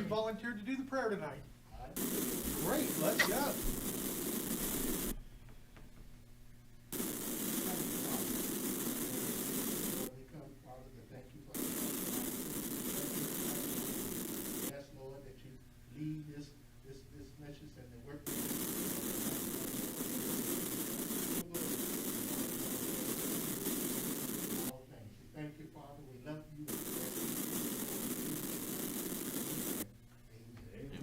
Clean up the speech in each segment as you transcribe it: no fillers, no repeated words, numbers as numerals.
you volunteered to do the prayer tonight? Great, let's go. Yes, Lord, that you lead this message and the work. All things. We thank you, Father. We love you.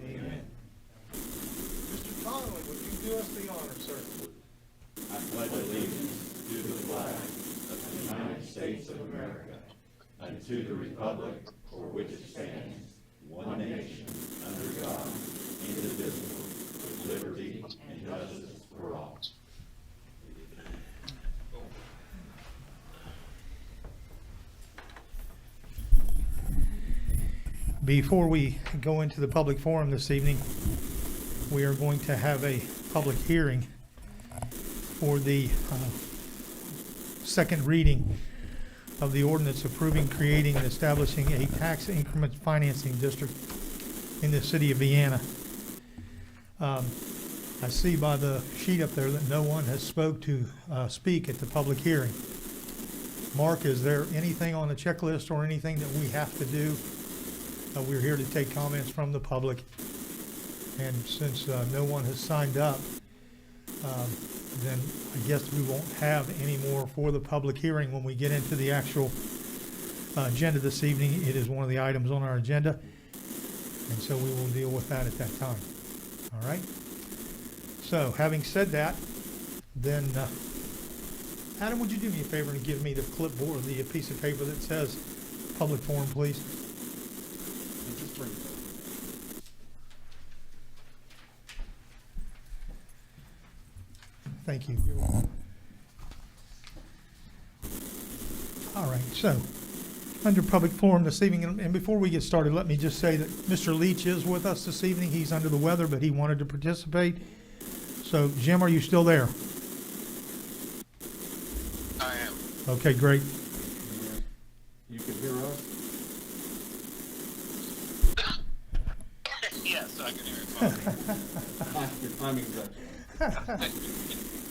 Amen. Mr. Conley, would you do us the honor, sir? I pledge allegiance to the flag of the United States of America and to the republic for which it stands, one nation, under God, indivisible, with liberty and justice for all. Before we go into the public forum this evening, we are going to have a public hearing for the second reading of the ordinance approving, creating, and establishing a tax increment financing district in the city of Vienna. I see by the sheet up there that no one has speak at the public hearing. Mark, is there anything on the checklist or anything that we have to do? We're here to take comments from the public, and since no one has signed up, then I guess we won't have any more for the public hearing. When we get into the actual agenda this evening, it is one of the items on our agenda, and so we will deal with that at that time. All right? So, having said that, then, Adam, would you do me a favor and give me the clipboard, the piece of paper that says public forum, please? Thank you. All right, so under public forum this evening, and before we get started, let me just say that Mr. Leach is with us this evening. He's under the weather, but he wanted to participate. So, Jim, are you still there? I am. Okay, great. You can hear us? Yes, I can hear it fine. Your timing's excellent.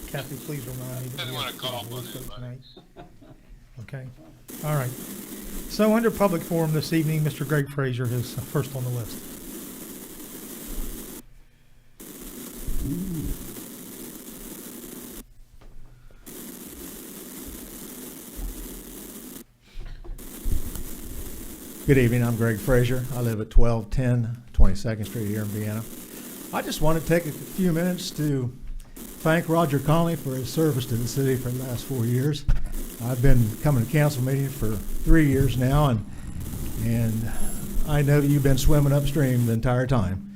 Kathy, please remind me. Didn't want to call on voice vote anybody. tonight. Okay. All right. So under public forum this evening, Mr. Greg Frazier is first on the list. Good evening, I'm Greg Frazier. I live at 1210 22nd Street here in Vienna. I just want to take a few minutes to thank Roger Conley for his service to the city for the last 4 years. I've been coming to council meetings for 3 years now, and I know that you've been swimming upstream the entire time.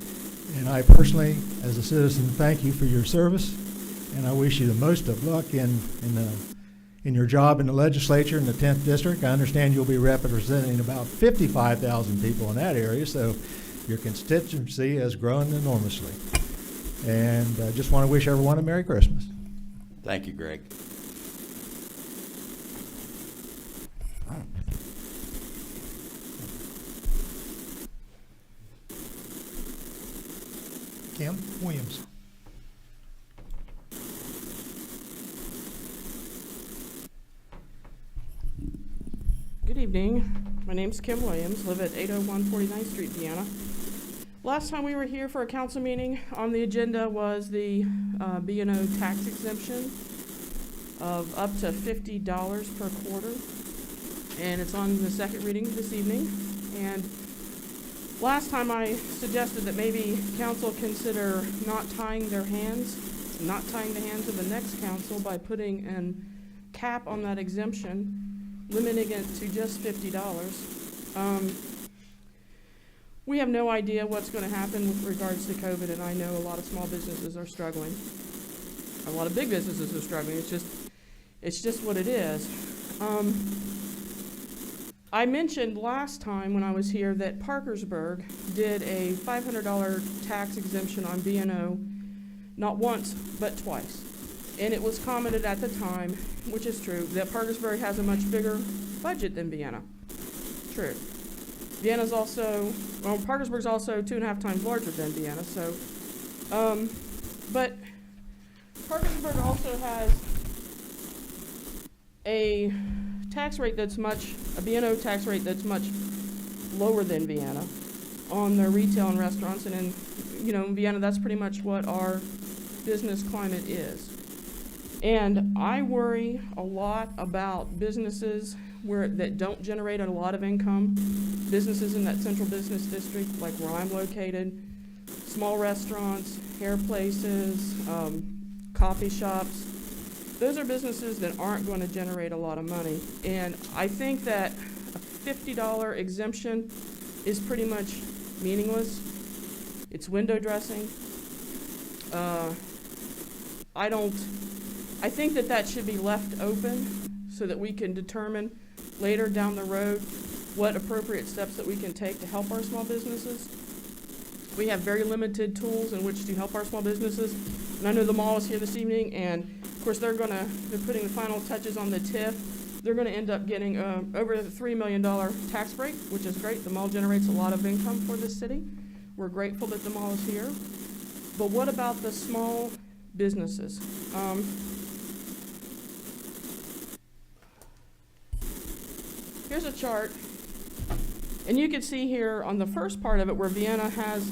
And I personally, as a citizen, thank you for your service, and I wish you the most of luck in your job in the legislature in the 10th district. I understand you'll be representing about 55,000 people in that area, so your constituency has grown enormously. And I just want to wish everyone a Merry Christmas. Thank you, Greg. Kim Williams. Good evening. My name's Kim Williams, live at 801 49th Street, Vienna. Last time we were here for a council meeting, on the agenda was the B&O tax exemption of up to $50 per quarter. And it's on the second reading this evening. And last time I suggested that maybe council consider not tying the hands of the next council by putting a cap on that exemption, limiting it to just $50. We have no idea what's going to happen with regards to COVID, and I know a lot of small businesses are struggling. A lot of big businesses are struggling. It's just what it is. I mentioned last time when I was here that Parkersburg did a $500 tax exemption on B&O, not once, but twice. And it was commented at the time, which is true, that Parkersburg has a much bigger budget than Vienna. True. Vienna's also, well, Parkersburg's also 2.5 times larger than Vienna, so, but Parkersburg also has a tax rate that's a B&O tax rate that's much lower than Vienna on their retail and restaurants, and in Vienna, that's pretty much what our business climate is. And I worry a lot about businesses that don't generate a lot of income, businesses in that central business district, like where I'm located, small restaurants, hair places, coffee shops. Those are businesses that aren't going to generate a lot of money. And I think that a $50 exemption is pretty much meaningless. It's window dressing. I think that should be left open so that we can determine later down the road what appropriate steps that we can take to help our small businesses. We have very limited tools in which to help our small businesses. And I know the mall is here this evening, and of course they're putting the final touches on the TIF. They're gonna end up getting over the $3 million tax break, which is great. The mall generates a lot of income for the city. We're grateful that the mall is here. But what about the small businesses? Here's a chart, and you can see here on the first part of it where Vienna has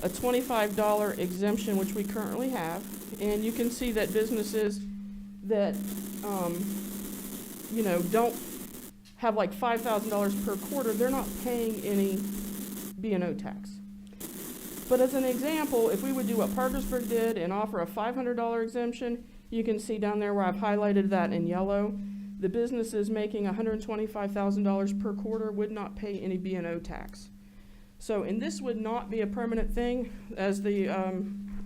a $25 exemption, which we currently have, and you can see that businesses that don't have like $5,000 per quarter, they're not paying any B&O tax. But as an example, if we would do what Parkersburg did and offer a $500 exemption, you can see down there where I've highlighted that in yellow, the businesses making $125,000 per quarter would not pay any B&O tax. So, and this would not be a permanent thing. As the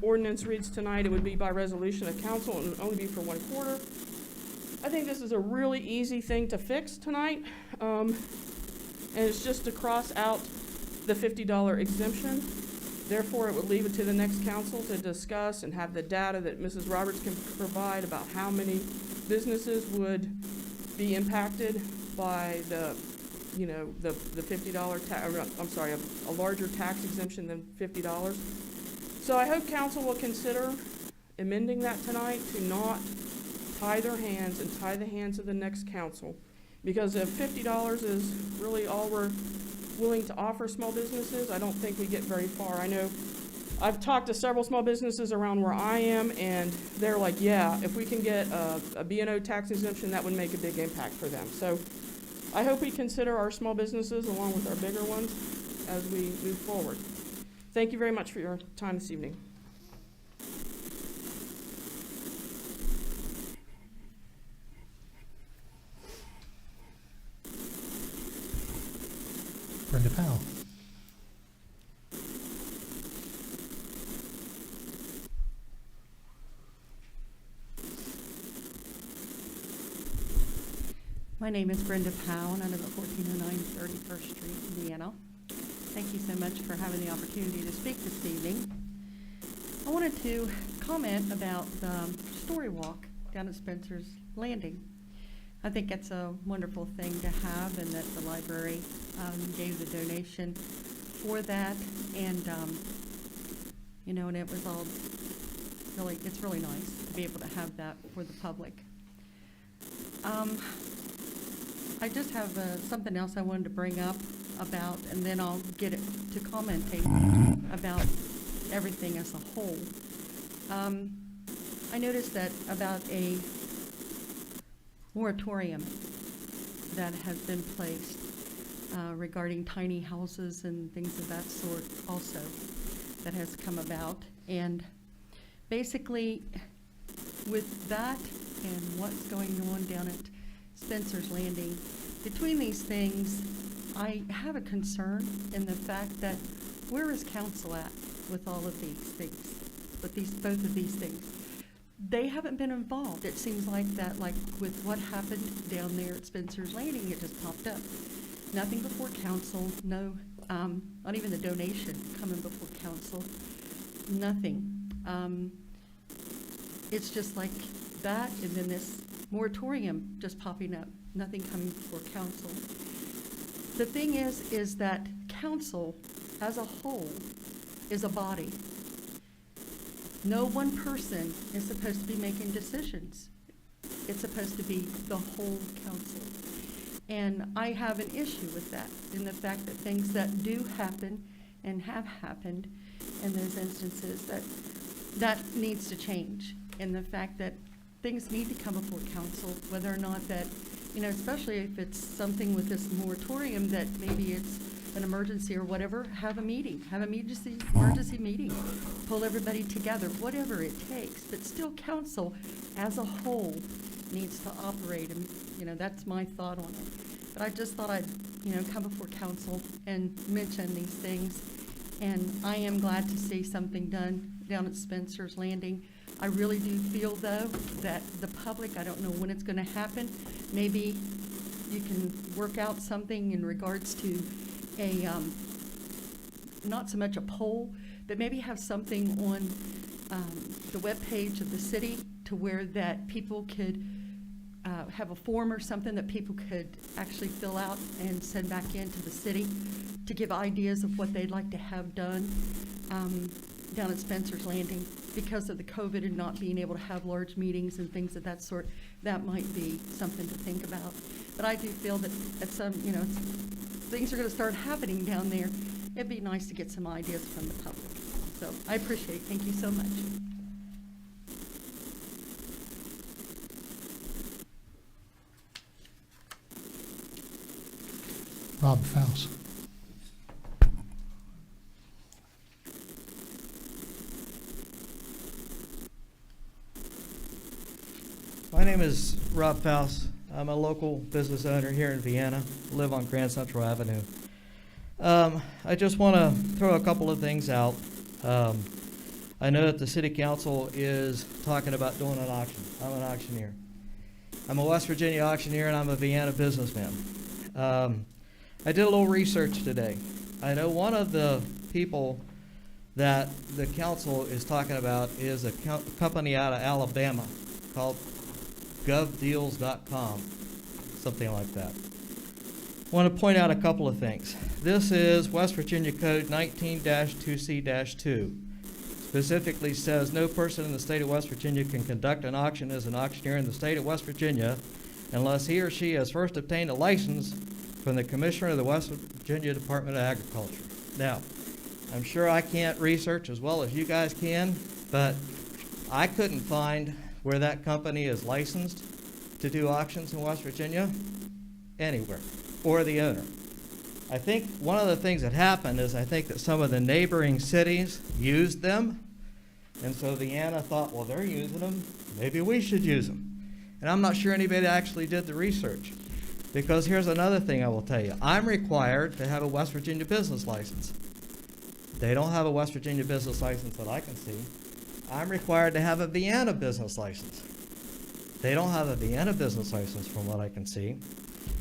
ordinance reads tonight, it would be by resolution of council and it would only be for 1 quarter. I think this is a really easy thing to fix tonight, and it's just to cross out the $50 exemption. Therefore, it would leave it to the next council to discuss and have the data that Mrs. Roberts can provide about how many businesses would be impacted by the $50 a larger tax exemption than $50. So I hope council will consider amending that tonight to not tie their hands and tie the hands of the next council. Because if $50 is really all we're willing to offer small businesses, I don't think we get very far. I know I've talked to several small businesses around where I am, and they're like, yeah, if we can get a B&O tax exemption, that would make a big impact for them. So I hope we consider our small businesses along with our bigger ones as we move forward. Thank you very much for your time this evening. Brenda Powell. My name is Brenda Powell, and I live at 1409 31st Street, Vienna. Thank you so much for having the opportunity to speak this evening. I wanted to comment about the story walk down at Spencer's Landing. I think it's a wonderful thing to have, and that the library gave the donation for that, and and it was all really, it's really nice to be able to have that for the public. I just have something else I wanted to bring up about, and then I'll get it to commenting about everything as a whole. I noticed that about a moratorium that has been placed regarding tiny houses and things of that sort also that has come about. And basically with that and what's going on down at Spencer's Landing, between these things, I have a concern in the fact that where is council at with all of these things, with both of these things? They haven't been involved. It seems like that, like with what happened down there at Spencer's Landing, it just popped up. Nothing before council, no, not even the donation coming before council, nothing. It's just like that, and then this moratorium just popping up, nothing coming before council. The thing is that council as a whole is a body. No one person is supposed to be making decisions. It's supposed to be the whole council. And I have an issue with that, in the fact that things that do happen and have happened in those instances, that needs to change. And the fact that things need to come before council, whether or not that, you know, especially if it's something with this moratorium that maybe it's an emergency or whatever, have a meeting, emergency meeting, pull everybody together, whatever it takes. But still, council as a whole needs to operate, and, you know, that's my thought on it. But I just thought I'd, you know, come before council and mention these things. And I am glad to see something done down at Spencer's Landing. I really do feel, though, that the public, I don't know when it's going to happen, maybe you can work out something in regards to a, not so much a poll, but maybe have something on the webpage of the city to where that people could have a form or something that people could actually fill out and send back into the city to give ideas of what they'd like to have done down at Spencer's Landing. Because of the COVID and not being able to have large meetings and things of that sort, that might be something to think about. But I do feel that at some, you know, things are going to start happening down there. It'd be nice to get some ideas from the public. So I appreciate it. Thank you so much. Rob Faust. My name is Rob Faust. I'm a local business owner here in Vienna, live on Grand Central Avenue. I just want to throw a couple of things out. I know that the City Council is talking about doing an auction. I'm an auctioneer. I'm a West Virginia auctioneer and I'm a Vienna businessman. I did a little research today. I know one of the people that the council is talking about is a company out of Alabama called govdeals.com, something like that. I want to point out a couple of things. This is West Virginia Code 19-2C-2. Specifically says no person in the state of West Virginia can conduct an auction as an auctioneer in the state of West Virginia unless he or she has first obtained a license from the Commissioner of the West Virginia Department of Agriculture. Now, I'm sure I can't research as well as you guys can, but I couldn't find where that company is licensed to do auctions in West Virginia anywhere, or the owner. I think one of the things that happened is I think that some of the neighboring cities used them, and so Vienna thought, well, they're using them, maybe we should use them. And I'm not sure anybody actually did the research, because here's another thing I will tell you. I'm required to have a West Virginia business license. They don't have a West Virginia business license that I can see. I'm required to have a Vienna business license. They don't have a Vienna business license from what I can see.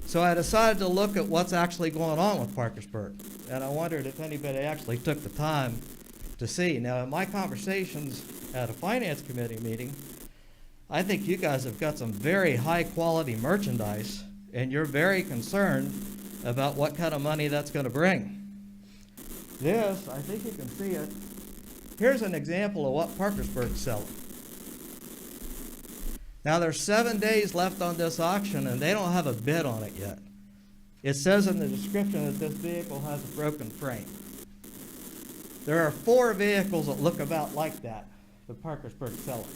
So I decided to look at what's actually going on with Parkersburg, and I wondered if anybody actually took the time to see. Now, in my conversations at a finance committee meeting, I think you guys have got some very high quality merchandise, and you're very concerned about what kind of money that's going to bring. This, I think you can see it. Here's an example of what Parkersburg's selling. Now, there's 7 days left on this auction, and they don't have a bid on it yet. It says in the description that this vehicle has a broken frame. There are 4 vehicles that look about like that Parkersburg's selling.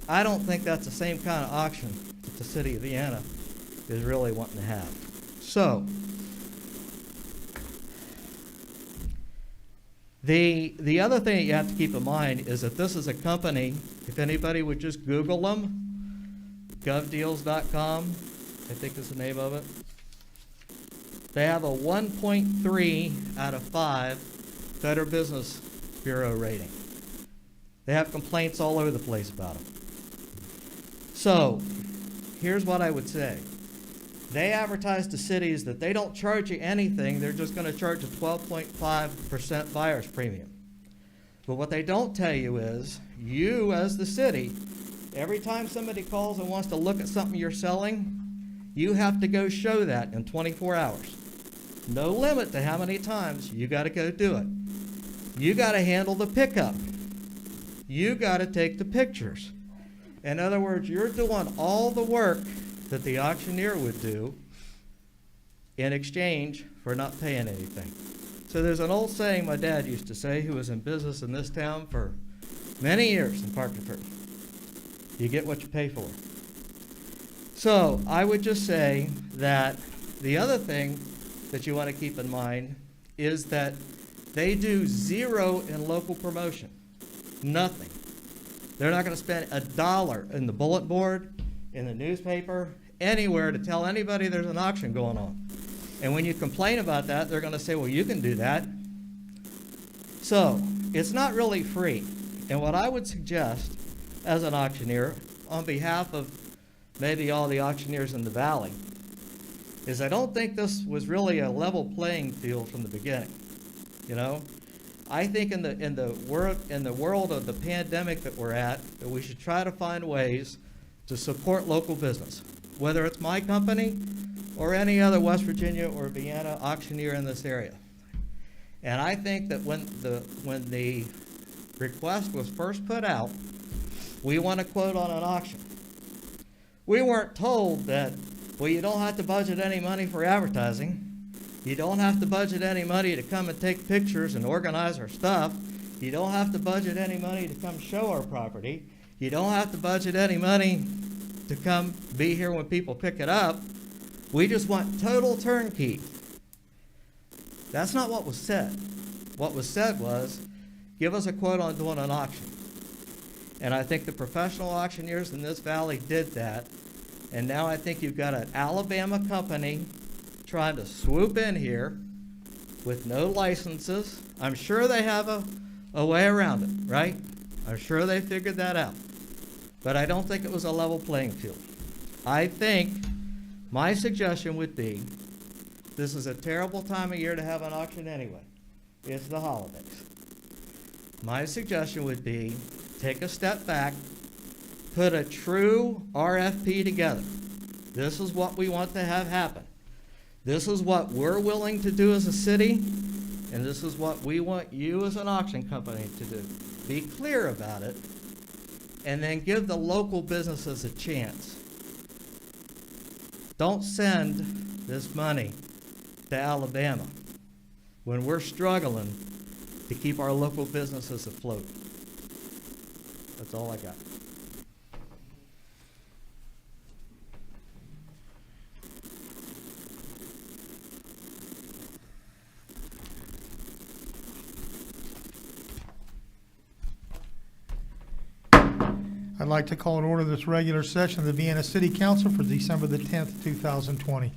I don't think that's the same kind of auction that the city of Vienna is really wanting to have. So, the other thing that you have to keep in mind is that this is a company, if anybody would just Google them, govdeals.com, I think is the name of it. They have a 1.3 out of 5 Better Business Bureau rating. They have complaints all over the place about them. So, here's what I would say. They advertise to cities that they don't charge you anything, they're just going to charge a 12.5% buyer's premium. But what they don't tell you is, you as the city, every time somebody calls and wants to look at something you're selling, you have to go show that in 24 hours. No limit to how many times you gotta go do it. You gotta handle the pickup. You gotta take the pictures. In other words, you're doing all the work that the auctioneer would do in exchange for not paying anything. So there's an old saying my dad used to say, who was in business in this town for many years in Parkersburg. You get what you pay for. So I would just say that the other thing that you want to keep in mind is that they do zero in local promotion. Nothing. They're not going to spend $1 in the bulletin board, in the newspaper, anywhere to tell anybody there's an auction going on. And when you complain about that, they're going to say, well, you can do that. So it's not really free. And what I would suggest as an auctioneer, on behalf of maybe all the auctioneers in the valley, is I don't think this was really a level playing field from the beginning. You know, I think in the world of the pandemic that we're at, that we should try to find ways to support local business, whether it's my company or any other West Virginia or Vienna auctioneer in this area. And I think that when the request was first put out, we want a quote on an auction. We weren't told that, well, you don't have to budget any money for advertising. You don't have to budget any money to come and take pictures and organize our stuff. You don't have to budget any money to come show our property. You don't have to budget any money to come be here when people pick it up. We just want total turnkey. That's not what was said. What was said was, give us a quote on doing an auction. And I think the professional auctioneers in this valley did that. And now I think you've got an Alabama company trying to swoop in here with no licenses. I'm sure they have a way around it, right? I'm sure they figured that out. But I don't think it was a level playing field. I think my suggestion would be, this is a terrible time of year to have an auction anyway. It's the holidays. My suggestion would be, take a step back, put a true RFP together. This is what we want to have happen. This is what we're willing to do as a city, and this is what we want you as an auction company to do. Be clear about it, and then give the local businesses a chance. Don't send this money to Alabama when we're struggling to keep our local businesses afloat. That's all I got. I'd like to call in order this regular session of the Vienna City Council for December the 10th, 2020.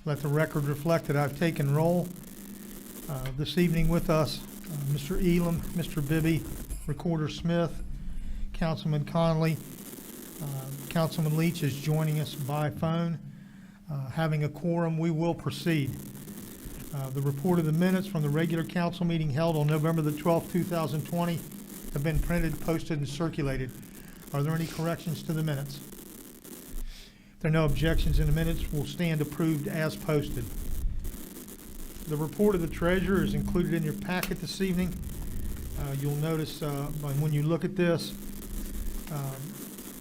Let the record reflect that I've taken roll this evening with us, Mr. Elam, Mr. Bibby, Recorder Smith, Councilman Conley. Councilman Leach is joining us by phone. Having a quorum, we will proceed. The report of the minutes from the regular council meeting held on November the 12th, 2020 have been printed, posted, and circulated. Are there any corrections to the minutes? If there are no objections in the minutes, will stand approved as posted. The report of the treasurer is included in your packet this evening. You'll notice when you look at this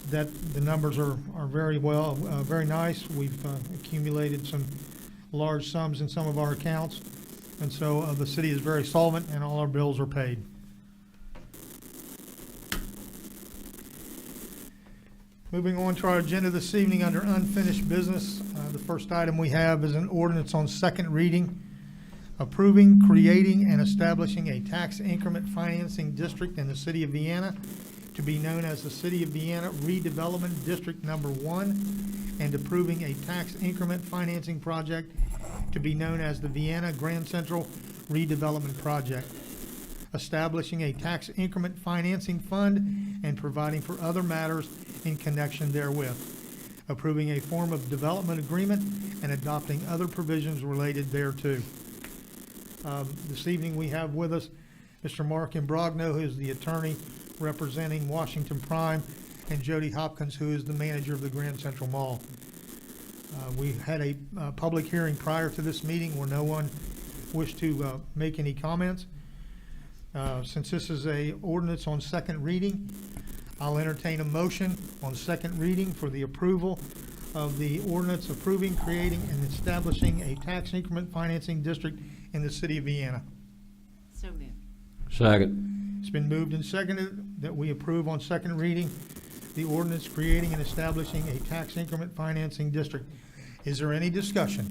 that the numbers are very well, very nice. We've accumulated some large sums in some of our accounts, and so the city is very solvent and all our bills are paid. Moving on to our agenda this evening under unfinished business, the first item we have is an ordinance on second reading, approving, creating, and establishing a tax increment financing district in the city of Vienna to be known as the City of Vienna Redevelopment District Number 1, and approving a tax increment financing project to be known as the Vienna Grand Central Redevelopment Project, establishing a tax increment financing fund and providing for other matters in connection therewith, approving a form of development agreement and adopting other provisions related thereto. This evening we have with us Mr. Mark Imbrogno, who is the attorney representing Washington Prime, and Jody Hopkins, who is the manager of the Grand Central Mall. We had a public hearing prior to this meeting where no one wished to make any comments. Since this is a ordinance on second reading, I'll entertain a motion on second reading for the approval of the ordinance approving, creating, and establishing a tax increment financing district in the city of Vienna. So moved. Second. It's been moved and seconded that we approve on second reading the ordinance creating and establishing a tax increment financing district. Is there any discussion?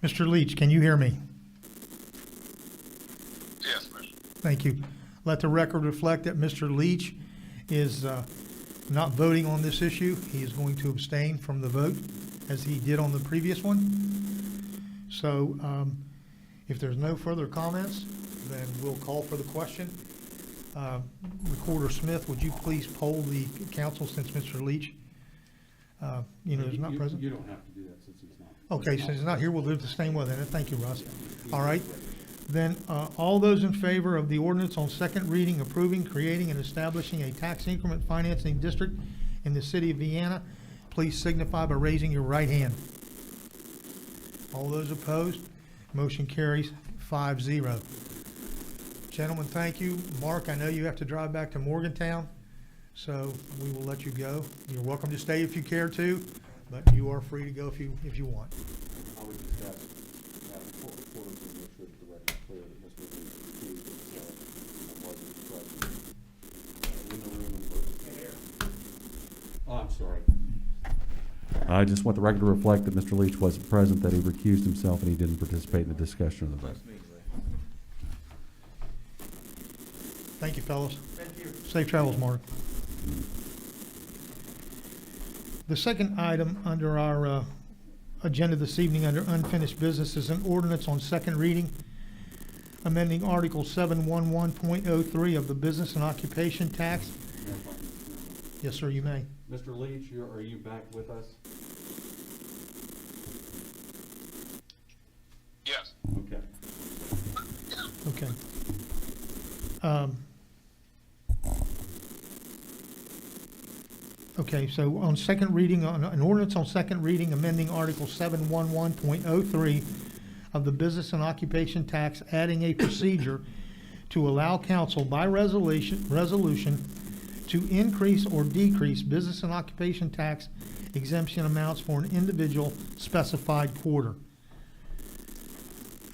Mr. Leach, can you hear me? Yes, Mr. Thank you. Let the record reflect that Mr. Leach is not voting on this issue. He is going to abstain from the vote, as he did on the previous one. So if there's no further comments, then we'll call for the question. Recorder Smith, would you please poll the council since Mr. Leach is not present? You don't have to do that since he's not. Okay, since he's not here, we'll do it the same way then. Thank you, Russ. All right. Then, all those in favor of the ordinance on second reading approving, creating, and establishing a tax increment financing district in the city of Vienna, please signify by raising your right hand. All those opposed, motion carries 5-0. Gentlemen, thank you. Mark, I know you have to drive back to Morgantown, so we will let you go. You're welcome to stay if you care to, but you are free to go if you want. I would just ask, court reporters to make sure that the record's clear that Mr. Lee recused himself and wasn't present in the room. Oh, I'm sorry. I just want the record to reflect that Mr. Leach wasn't present, that he recused himself, and he didn't participate in the discussion of the vote. Thank you, fellas. Thank you. Safe travels, Mark. The second item under our agenda this evening under unfinished business is an ordinance on second reading, amending Article 711.03 of the Business and Occupation Tax. Yes, sir, you may. Mr. Leach, are you back with us? Yes. Okay. Okay. Okay, so on second reading, on an ordinance on second reading, amending Article 711.03 of the Business and Occupation Tax, adding a procedure to allow council by resolution to increase or decrease business and occupation tax exemption amounts for an individual specified quarter.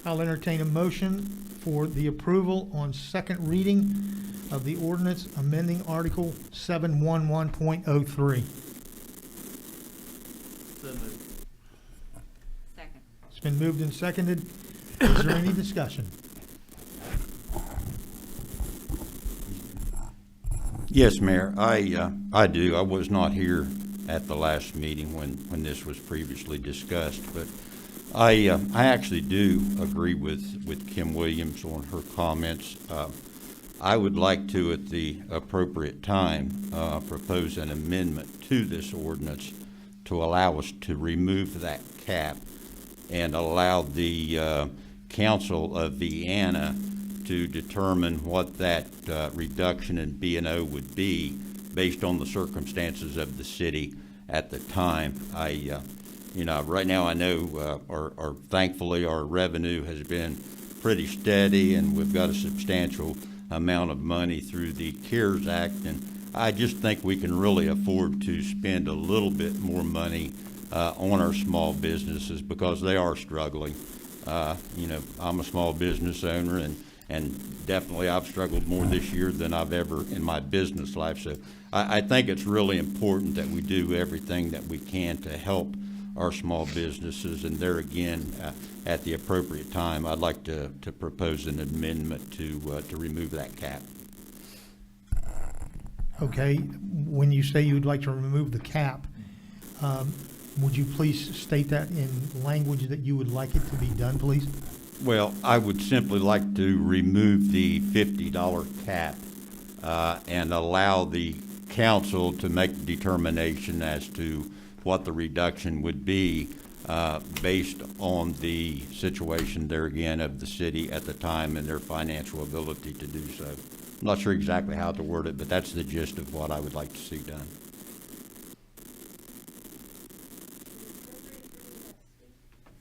I'll entertain a motion for the approval on second reading of the ordinance amending Article 711.03. Second. It's been moved and seconded. Is there any discussion? Yes, Mayor, I do. I was not here at the last meeting when this was previously discussed, but I actually do agree with Kim Williams on her comments. I would like to, at the appropriate time, propose an amendment to this ordinance to allow us to remove that cap and allow the Council of Vienna to determine what that reduction in B&O would be based on the circumstances of the city at the time. Right now I know, or thankfully, our revenue has been pretty steady, and we've got a substantial amount of money through the CARES Act, and I just think we can really afford to spend a little bit more money on our small businesses because they are struggling. I'm a small business owner, and definitely I've struggled more this year than I've ever in my business life. So I think it's really important that we do everything that we can to help our small businesses, and there again, at the appropriate time, I'd like to propose an amendment to remove that cap. Okay, when you say you'd like to remove the cap, would you please state that in language that you would like it to be done, please? Well, I would simply like to remove the $50 cap and allow the council to make the determination as to what the reduction would be based on the situation there again of the city at the time and their financial ability to do so. I'm not sure exactly how to word it, but that's the gist of what I would like to see done.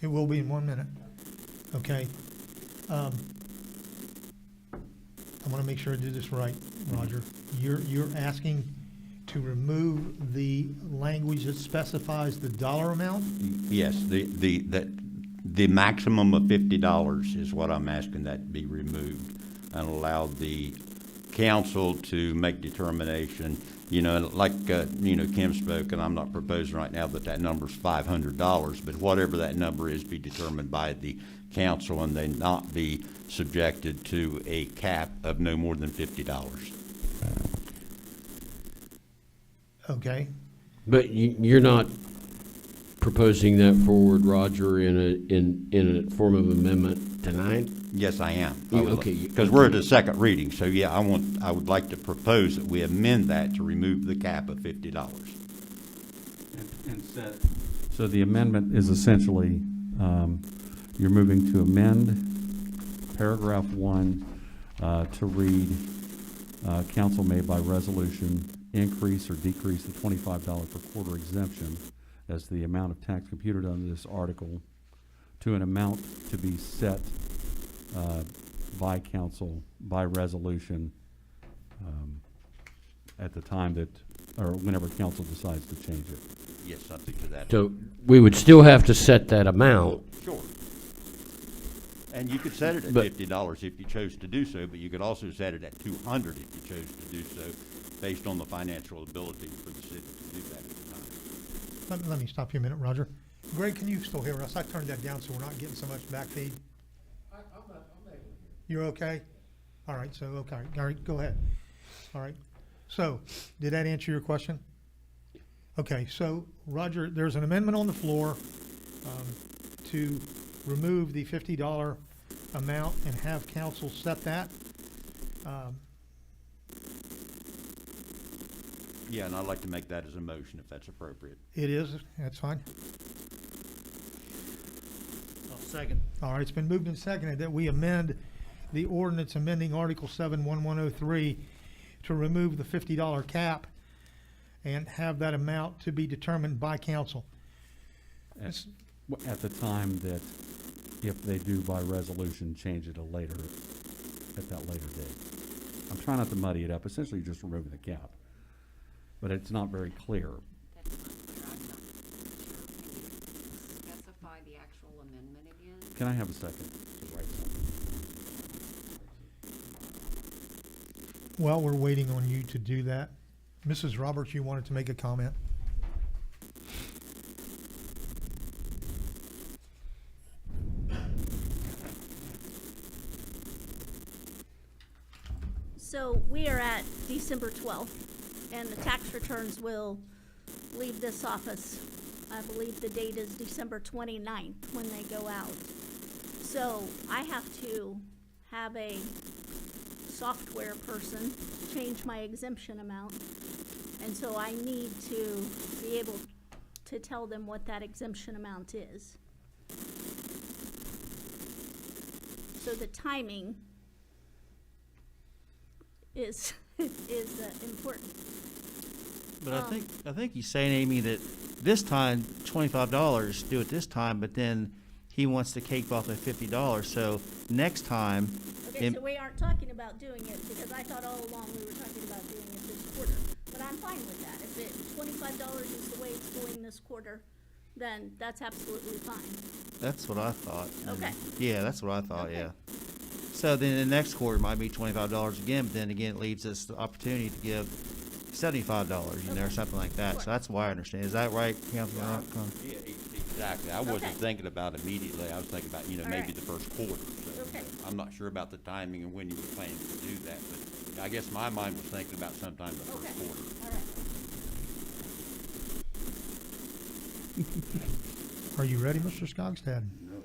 It will be in 1 minute. Okay. I want to make sure I do this right, Roger. You're asking to remove the language that specifies the dollar amount? Yes, the maximum of $50 is what I'm asking that be removed, and allow the council to make determination, like, Kim spoke, and I'm not proposing right now that number's $500, but whatever that number is be determined by the council, and then not be subjected to a cap of no more than $50. Okay. But you're not proposing that forward, Roger, in a form of amendment tonight? Yes, I am. Okay. Because we're at a second reading, so yeah, I would like to propose that we amend that to remove the cap of $50. So the amendment is essentially, you're moving to amend paragraph 1 to read, council may by resolution increase or decrease the $25 per quarter exemption as the amount of tax computed under this article to an amount to be set by council by resolution at the time that, or whenever council decides to change it. Yes, something to that. So we would still have to set that amount. Sure. And you could set it at But- $50 if you chose to do so, but you could also set it at $200 if you chose to do so, based on the financial ability for the city to do that at the time. Let me stop you a minute, Roger. Greg, can you still hear us? I turned that down so we're not getting so much back feed. I'm able to hear. You're okay? All right, so, okay, all right, go ahead. All right. So, did that answer your question? Okay, so, Roger, there's an amendment on the floor to remove the $50 amount and have council set that. Yeah, and I'd like to make that as a motion if that's appropriate. It is, that's fine. Second. All right, it's been moved and seconded that we amend the ordinance amending Article 71103 to remove the $50 cap and have that amount to be determined by council. At the time that, if they do by resolution, change it at that later date. I'm trying not to muddy it up, essentially you're just removing the cap. But it's not very clear. That's not clear. I'm not sure. Can you specify the actual amendment again? Can I have a second to write something? Well, we're waiting on you to do that. Mrs. Roberts, you wanted to make a comment? So we are at December 12th, and the tax returns will leave this office. I believe the date is December 29th when they go out. So I have to have a software person change my exemption amount. And so I need to be able to tell them what that exemption amount is. So the timing is important. But I think he's saying, Amy, that this time, $25, do it this time, but then he wants to cake off at $50, so next time. Okay, so we aren't talking about doing it, because I thought all along we were talking about doing it this quarter. But I'm fine with that. If $25 is the way it's going this quarter, then that's absolutely fine. That's what I thought. Okay. Yeah, that's what I thought, Okay. yeah. So then the next quarter might be $25 again, but then again, it leaves us the opportunity to give $75, or Okay. something like that. Sure. So that's why I understand. Is that right, Councilman Rock? Yeah, exactly. I wasn't Okay. thinking about immediately. I was thinking about, All maybe right. the first quarter. So Okay. I'm not sure about the timing and when you were planning to do that, but I guess my mind was thinking about sometime the Okay. first quarter. All right. Are you ready, Mr. Skogstad? No.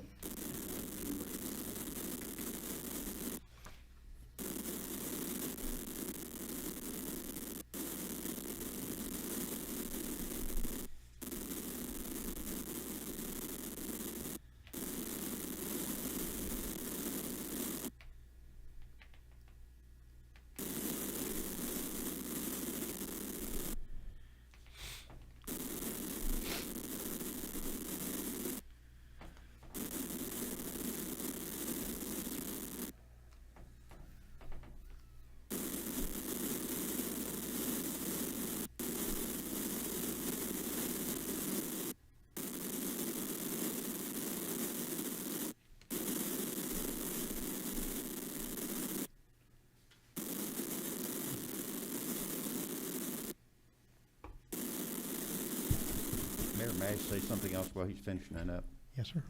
I say something else while he's finishing that up? Yes, sir.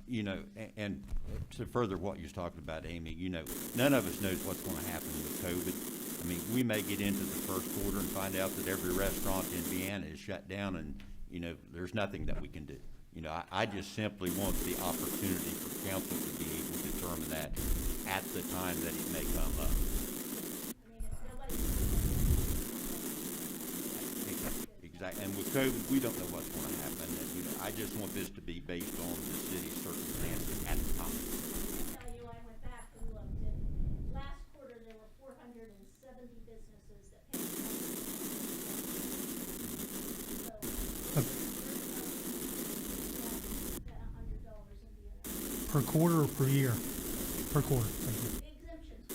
You know, and to further what you was talking about, Amy, you know, none of us knows what's gonna happen with COVID. I mean, we may get into the first quarter and find out that every restaurant in Vienna is shut down and, you know, there's nothing that we can do. You know, I just simply want the opportunity for council to be able to determine that at the time that it may come up. Exactly, and with COVID, we don't know what's gonna happen, and, you know, I just want this to be based on the city's circumstances at the time. I tell you, I went back and looked, and last quarter, there were 470 businesses that paid. $100 in Vienna. Per quarter or per year? Per quarter, thank you. The exemptions.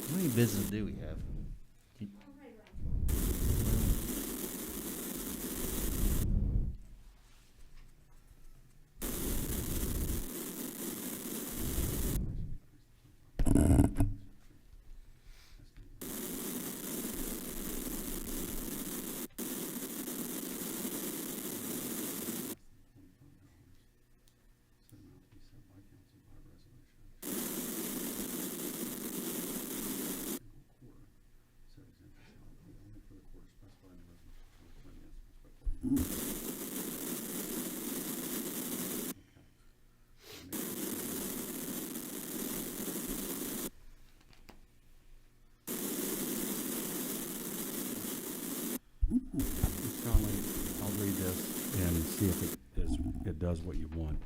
How many businesses do we have? Right around. Ms. Conley, I'll read this and see if it does what you want,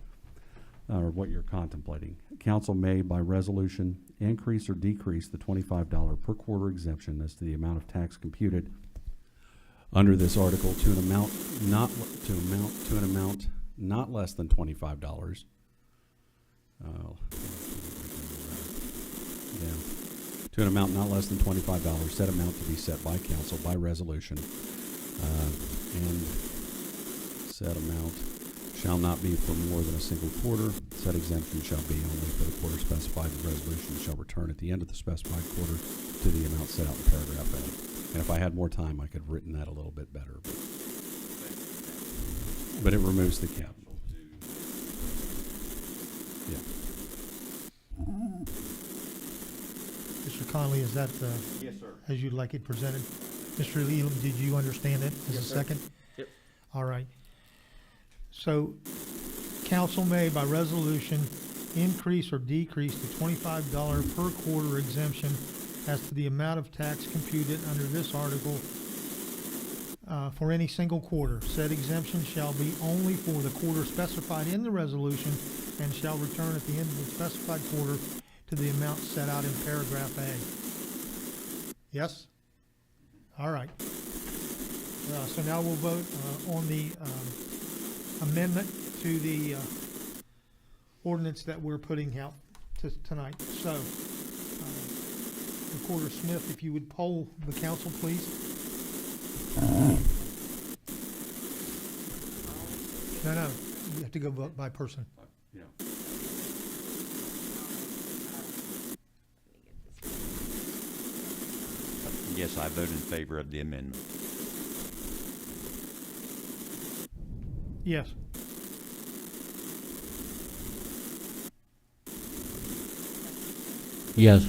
or what you're contemplating. Council may, by resolution, increase or decrease the $25 per quarter exemption as to the amount of tax computed under this article to an amount not less than $25. To an amount not less than $25, said amount to be set by council by resolution, and said amount shall not be for more than a single quarter. Said exemption shall be only for the quarter specified in the resolution, shall return at the end of the specified quarter to the amount set out in paragraph A. And if I had more time, I could have written that a little bit better, but it removes the cap. Yeah. Mr. Conley, is that, Yes, sir. as you'd like it presented? Mr. Elam, did you understand it as a Yes, sir. second? Yep. All right. So, council may, by resolution, increase or decrease the $25 per quarter exemption as to the amount of tax computed under this article for any single quarter. Said exemption shall be only for the quarter specified in the resolution and shall return at the end of the specified quarter to the amount set out in paragraph A. Yes? All right. So now we'll vote on the amendment to the ordinance that we're putting out tonight. So, Recorder Smith, if you would poll the council, please. No, you have to go vote by person. Yeah. Yes, I vote in favor of the amendment. Yes. Yes.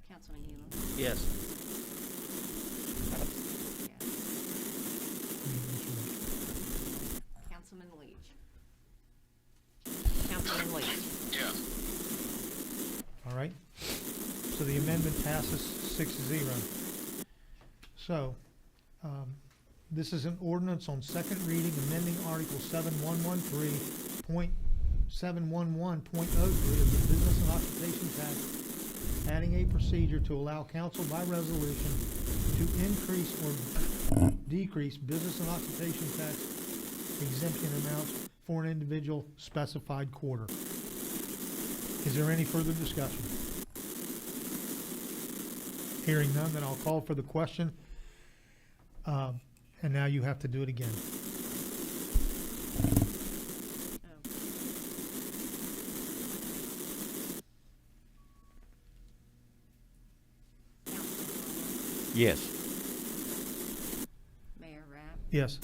Councilman Elam? Yes. Councilman Leach? Councilman Leach? Yeah. All right. So the amendment passes 6-0. So, this is an ordinance on second reading, amending Article 7113.711.03 of the Business and Occupation Tax, adding a procedure to allow council by resolution to increase or decrease business and occupation tax exemption amounts for an individual specified quarter. Is there any further discussion? Hearing none, then I'll call for the question. And now you have to do it again. Yes. Mayor Rapp, Yes.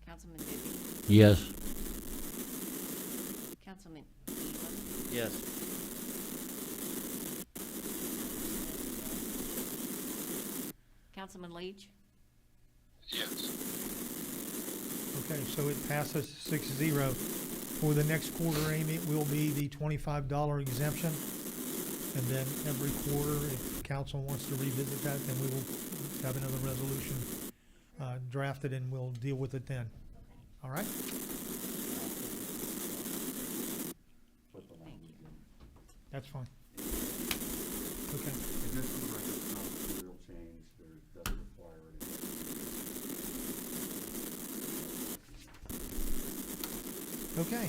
Councilman Bibby, Yes. Councilman Elam, Yes. Councilman Leach, Yes. Okay, so it passes 6-0. For the next quarter, Amy, it will be the $25 exemption. And then every quarter, if council wants to revisit that, then we will have another resolution drafted and we'll deal with it then. All right? Put the language in. That's fine. Okay. And just for the record, it's not a material change, there doesn't require any. Okay,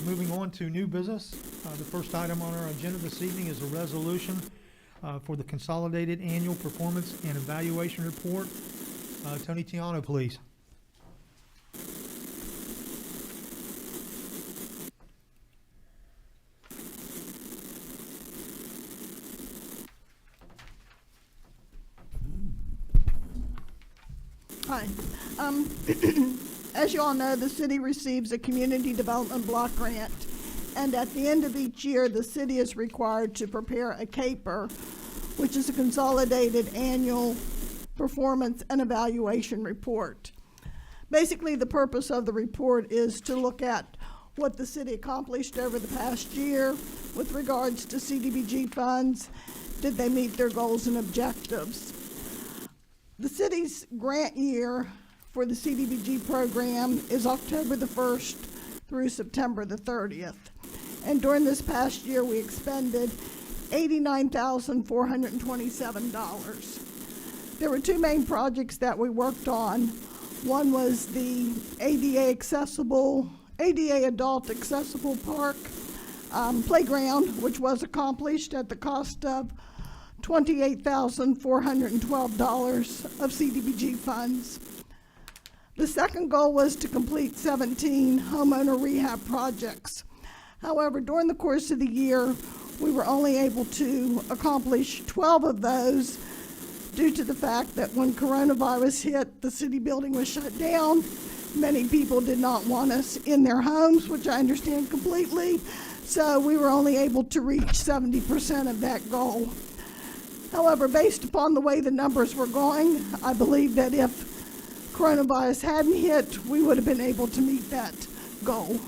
moving on to new business. The first item on our agenda this evening is a resolution for the Consolidated Annual Performance and Evaluation Report. Tony Tiano, please. Hi. As you all know, the city receives a community development block grant, and at the end of each year, the city is required to prepare a CAPER, which is a Consolidated Annual Performance and Evaluation Report. Basically, the purpose of the report is to look at what the city accomplished over the past year with regards to CDBG funds. Did they meet their goals and objectives? The city's grant year for the CDBG program is October the 1st through September the 30th. And during this past year, we expended $89,427. There were two main projects that we worked on. One was the ADA adult accessible park playground, which was accomplished at the cost of $28,412 of CDBG funds. The second goal was to complete 17 homeowner rehab projects. However, during the course of the year, we were only able to accomplish 12 of those due to the fact that when coronavirus hit, the city building was shut down. Many people did not want us in their homes, which I understand completely. So we were only able to reach 70% of that goal. However, based upon the way the numbers were going, I believe that if coronavirus hadn't hit, we would have been able to meet that goal.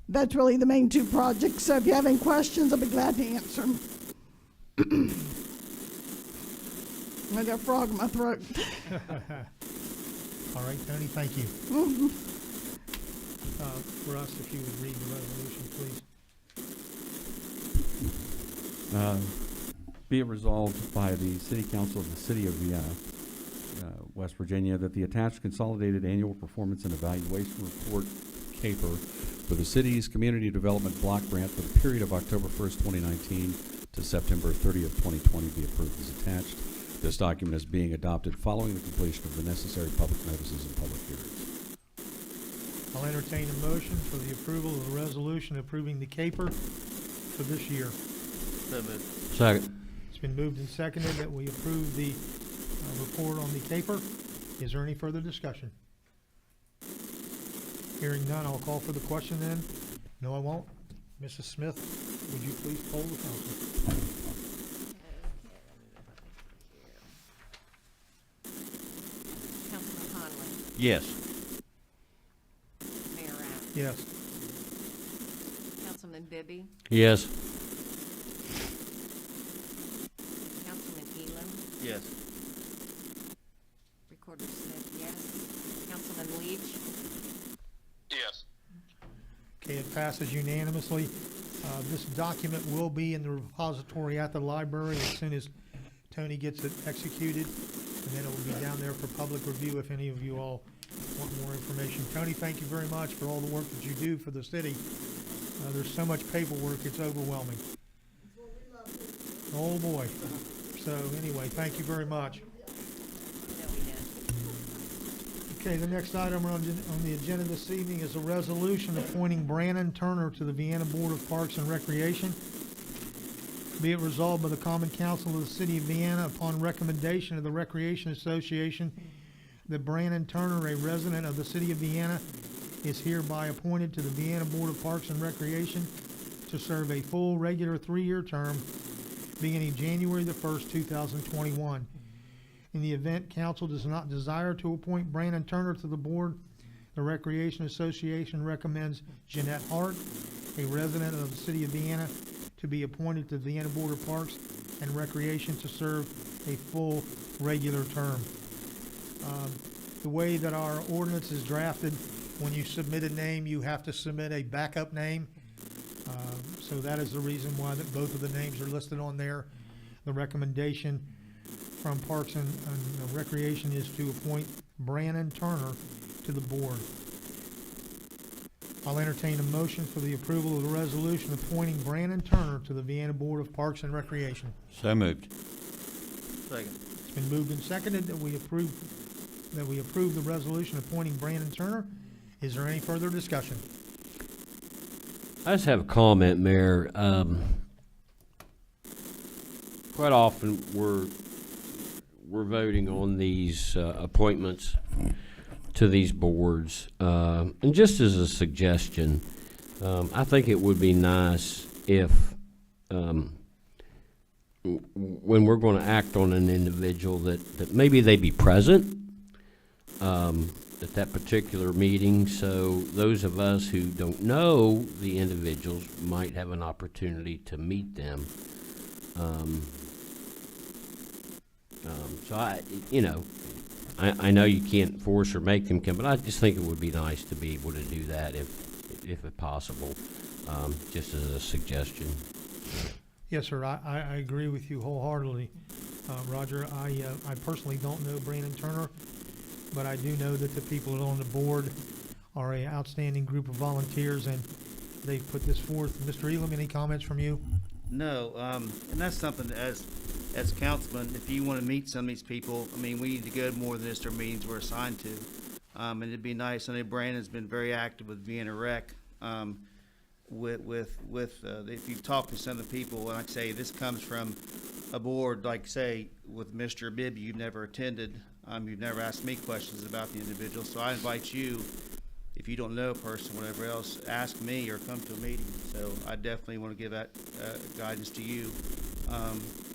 That's really the main two projects. So if you have any questions, I'll be glad to answer them. I got a frog in my throat. All right, Tony, thank you. Russ, if you would read the resolution, please. Be it resolved by the City Council of the City of Vienna, West Virginia, that the attached Consolidated Annual Performance and Evaluation Report, CAPER, for the city's Community Development Block Grant for the period of October 1st, 2019 to September 30th, 2020 be approved as attached. This document is being adopted following the completion of the necessary public notices and public hearings. I'll entertain a motion for the approval of the resolution approving the CAPER for this year. So moved. Second. It's been moved and seconded that we approve the report on the CAPER. Is there any further discussion? Hearing none, I'll call for the question then. No, I won't. Mrs. Smith, would you please poll the council? Councilman Conley, Yes. Mayor Rapp, Yes. Councilman Bibby, Yes. Councilman Elam, Yes. Recorder Smith, yes. Councilman Leach, Yes. Okay, it passes unanimously. This document will be in the repository at the library as soon as Tony gets it executed, and then it will be down there for public review if any of you all want more information. Tony, thank you very much for all the work that you do for the city. There's so much paperwork, it's overwhelming. Oh, boy. So anyway, thank you very much. no, we did. Okay, the next item on the agenda this evening is a resolution appointing Brandon Turner to the Vienna Board of Parks and Recreation. Be it resolved by the Common Council of the City of Vienna, upon recommendation of the Recreation Association, that Brandon Turner, a resident of the City of Vienna, is hereby appointed to the Vienna Board of Parks and Recreation to serve a full regular 3-year term beginning January the 1st, 2021. In the event council does not desire to appoint Brandon Turner to the board, the Recreation Association recommends Jeanette Hart, a resident of the City of Vienna, to be appointed to the Vienna Board of Parks and Recreation to serve a full regular term. The way that our ordinance is drafted, when you submit a name, you have to submit a backup name. So that is the reason why that both of the names are listed on there. The recommendation from Parks and Recreation is to appoint Brandon Turner to the board. I'll entertain a motion for the approval of the resolution appointing Brandon Turner to the Vienna Board of Parks and Recreation. So moved. Second. It's been moved and seconded that we approve the resolution appointing Brandon Turner. Is there any further discussion? I just have a comment, Mayor. Quite often we're voting on these appointments to these boards, and just as a suggestion, I think it would be nice if when we're going to act on an individual that maybe they be present at that particular meeting, so those of us who don't know the individuals might have an opportunity to meet them. So I know you can't force or make them come, but I just think it would be nice to be able to do that if possible, just as a suggestion. Yes, sir. I agree with you wholeheartedly, Roger. I personally don't know Brandon Turner, but I do know that the people that are on the board are an outstanding group of volunteers, and they've put this forth. Mr. Elam, any comments from you? No, and that's something that as councilman, if you want to meet some of these people, I mean, we need to go more than just our meetings we're assigned to. And it'd be nice. I know Brandon's been very active with Vienna Rec. If you've talked to some of the people, like I say, this comes from a board, like say, with Mr. Bibby, you've never attended. You've never asked me questions about the individual. So I invite you, if you don't know a person, whatever else, ask me or come to a meeting. So I definitely want to give that guidance to you.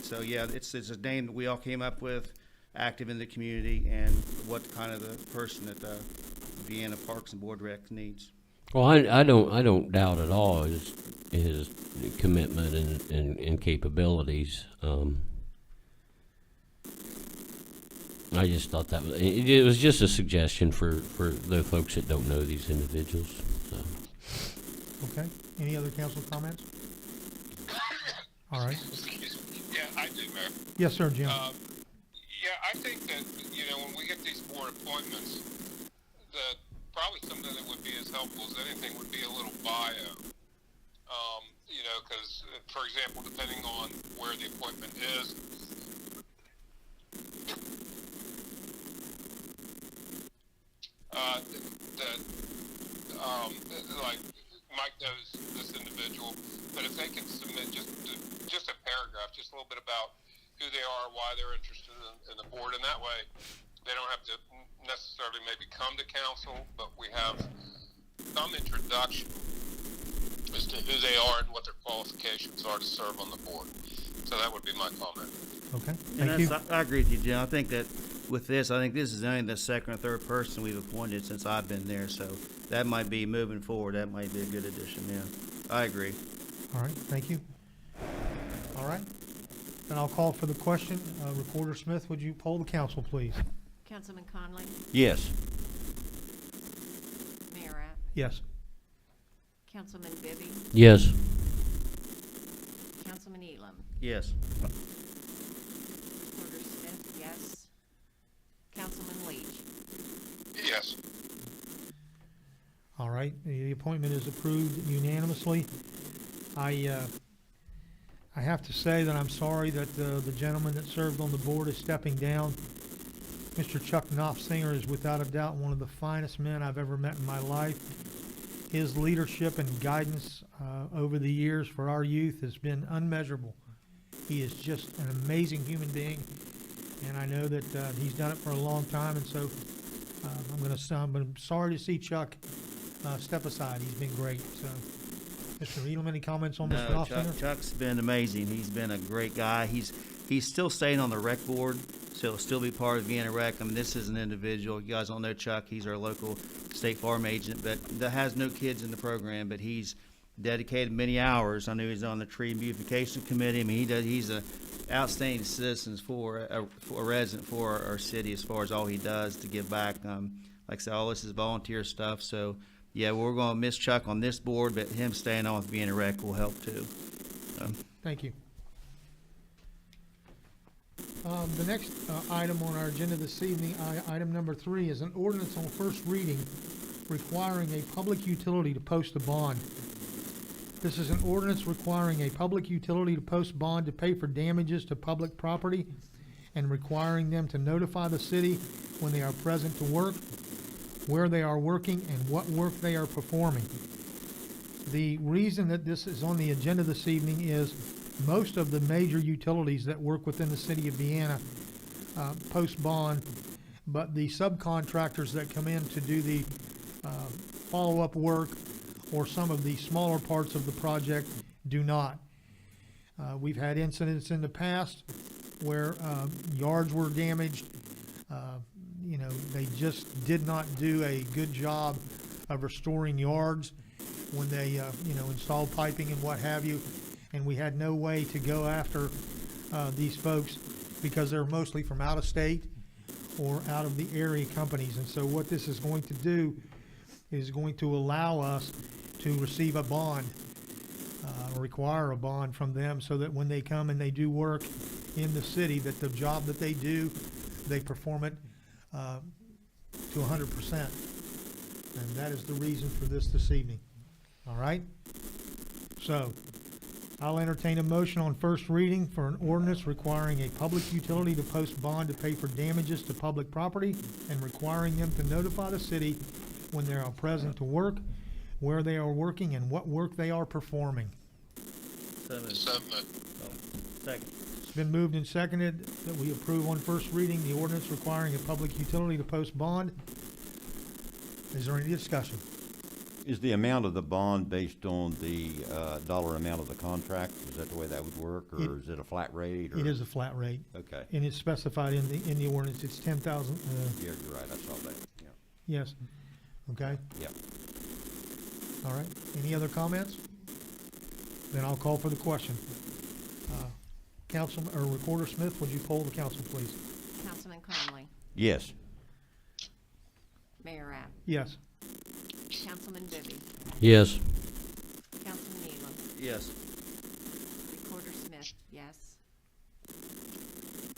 So yeah, it's a name that we all came up with, active in the community, and what kind of the person that the Vienna Parks and Board Rec needs. Well, I don't doubt at all his commitment and capabilities. I just thought that it was just a suggestion for the folks that don't know these individuals. So. Okay. Any other council comments? All right. Yeah, I do, Mayor. Yes, sir, Jim. Yeah, I think that, when we get these board appointments, that probably something that would be as helpful as anything would be a little bio. Because, for example, depending on where the appointment is, like Mike knows this individual, but if they can submit just a paragraph, just a little bit about who they are, why they're interested in the board, and that way they don't have to necessarily maybe come to council, but we have some introduction as to who they are and what their qualifications are to serve on the board. So that would be my comment. Okay. And Thank you. I agree with you, Jim. I think that with this, I think this is only the second or third person we've appointed since I've been there. So that might be moving forward. That might be a good addition. Yeah, I agree. All right. Thank you. All right. Then I'll call for the question. Recorder Smith, would you poll the council, please? Councilman Conley, Yes. Mayor Rapp, Yes. Councilman Bibby, Yes. Councilman Elam, Yes. Recorder Smith, yes. Councilman Leach. Yes. All right. The appointment is approved unanimously. I have to say that I'm sorry that the gentleman that served on the board is stepping down. Mr. Chuck Knopfsinger is without a doubt one of the finest men I've ever met in my life. His leadership and guidance over the years for our youth has been unmeasurable. He is just an amazing human being, and I know that he's done it for a long time, and so I'm sorry to see Chuck step aside. He's been great. So, Mr. Elam, any comments on Mr. No, Offsinger? Chuck's been amazing. He's been a great guy. He's still staying on the rec board, so he'll still be part of Vienna Rec. I mean, this is an individual. You guys don't know Chuck. He's our local State Farm agent, but that has no kids in the program. But he's dedicated many hours. I know he's on the tree beautification committee. I mean, he's a outstanding citizen for a resident for our city as far as all he does to give back. Like I said, all this is volunteer stuff. So yeah, we're going to miss Chuck on this board, but him staying on with Vienna Rec will help too. Thank you. The next item on our agenda this evening, item number 3, is an ordinance on first reading requiring a public utility to post a bond. This is an ordinance requiring a public utility to post bond to pay for damages to public property and requiring them to notify the city when they are present to work, where they are working, and what work they are performing. The reason that this is on the agenda this evening is most of the major utilities that work within the city of Vienna post bond, but the subcontractors that come in to do the follow-up work or some of the smaller parts of the project do not. We've had incidents in the past where yards were damaged. They just did not do a good job of restoring yards when they, installed piping and what have you. And we had no way to go after these folks because they're mostly from out of state or out of the area companies. And so what this is going to do is going to allow us to receive a bond, require a bond from them so that when they come and they do work in the city, that the job that they do, they perform it to 100%. And that is the reason for this evening. All right? So, I'll entertain a motion on first reading for an ordinance requiring a public utility to post bond to pay for damages to public property and requiring them to notify the city when they are present to work, where they are working, and what work they are performing. So moved. Second. It's been moved and seconded that we approve on first reading the ordinance requiring a public utility to post bond. Is there any discussion? Is the amount of the bond based on the dollar amount of the contract? Is that the way that would work, or is it a flat rate? Or? It is a flat rate. Okay. And it's specified in the ordinance. It's 10,000. Yeah, you're right. I saw that. Yeah. Yes. Okay. Yeah. All right. Any other comments? Then I'll call for the question. Council or Recorder Smith, would you poll the council, please? Councilman Conley, Yes. Mayor Rapp, Yes. Councilman Bibby, Yes. Councilman Elam, Yes. Recorder Smith, yes.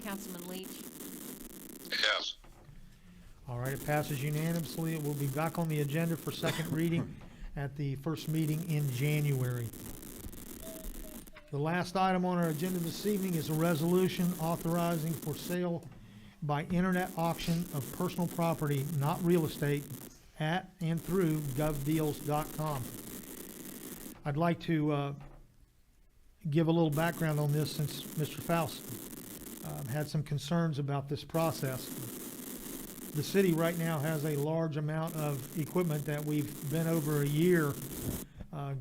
Councilman Leach, Yes. All right. It passes unanimously. It will be back on the agenda for second reading at the first meeting in January. The last item on our agenda this evening is a resolution authorizing for sale by internet auction of personal property, not real estate, at and through govdeals.com. I'd like to give a little background on this since Mr. Faust had some concerns about this process. The city right now has a large amount of equipment that we've been over a year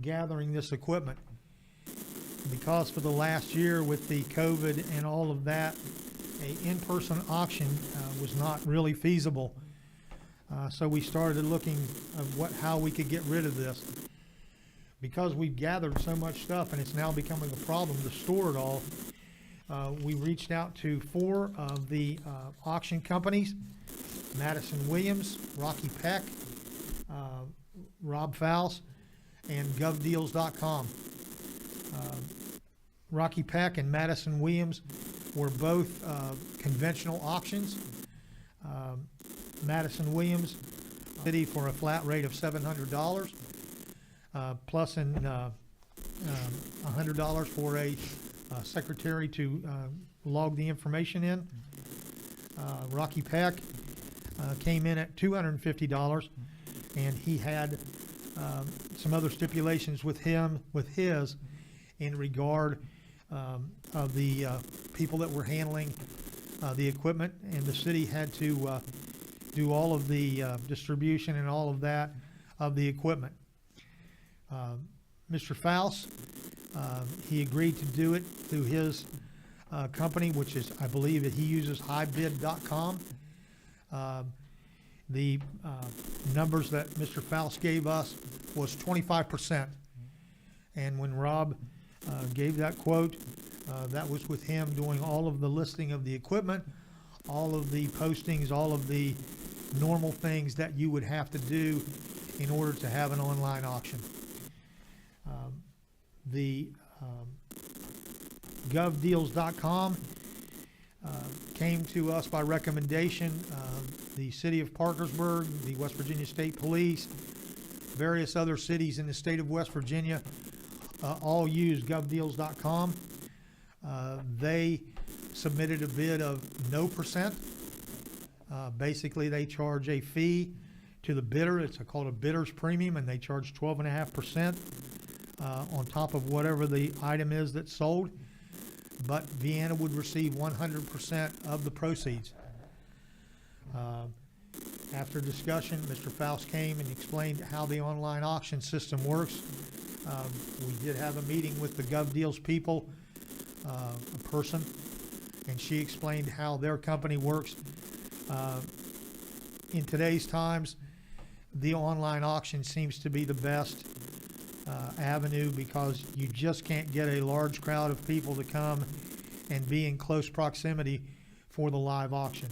gathering this equipment. Because for the last year with the COVID and all of that, a in-person auction was not really feasible. So we started looking at how we could get rid of this. Because we've gathered so much stuff and it's now becoming a problem to store it all, we reached out to 4 of the auction companies: Madison Williams, Rocky Peck, Rob Fowles, and govdeals.com. Rocky Peck and Madison Williams were both conventional auctions. Madison Williams city for a flat rate of $700, plus $100 for a secretary to log the information in. Rocky Peck came in at $250, and he had some other stipulations with his in regard of the people that were handling the equipment, and the city had to do all of the distribution and all of that of the equipment. Mr. Faust, he agreed to do it through his company, which is, I believe that he uses highbid.com. The numbers that Mr. Faust gave us was 25%. And when Rob gave that quote, that was with him doing all of the listing of the equipment, all of the postings, all of the normal things that you would have to do in order to have an online auction. The govdeals.com came to us by recommendation. The city of Parkersburg, the West Virginia State Police, various other cities in the state of West Virginia all use govdeals.com. They submitted a bid of no percent. Basically, they charge a fee to the bidder. It's called a bidder's premium, and they charge 12.5% on top of whatever the item is that's sold. But Vienna would receive 100% of the proceeds. After discussion, Mr. Faust came and explained how the online auction system works. We did have a meeting with the GovDeals people, a person, and she explained how their company works. In today's times, the online auction seems to be the best avenue, because you just can't get a large crowd of people to come and be in close proximity for the live auction.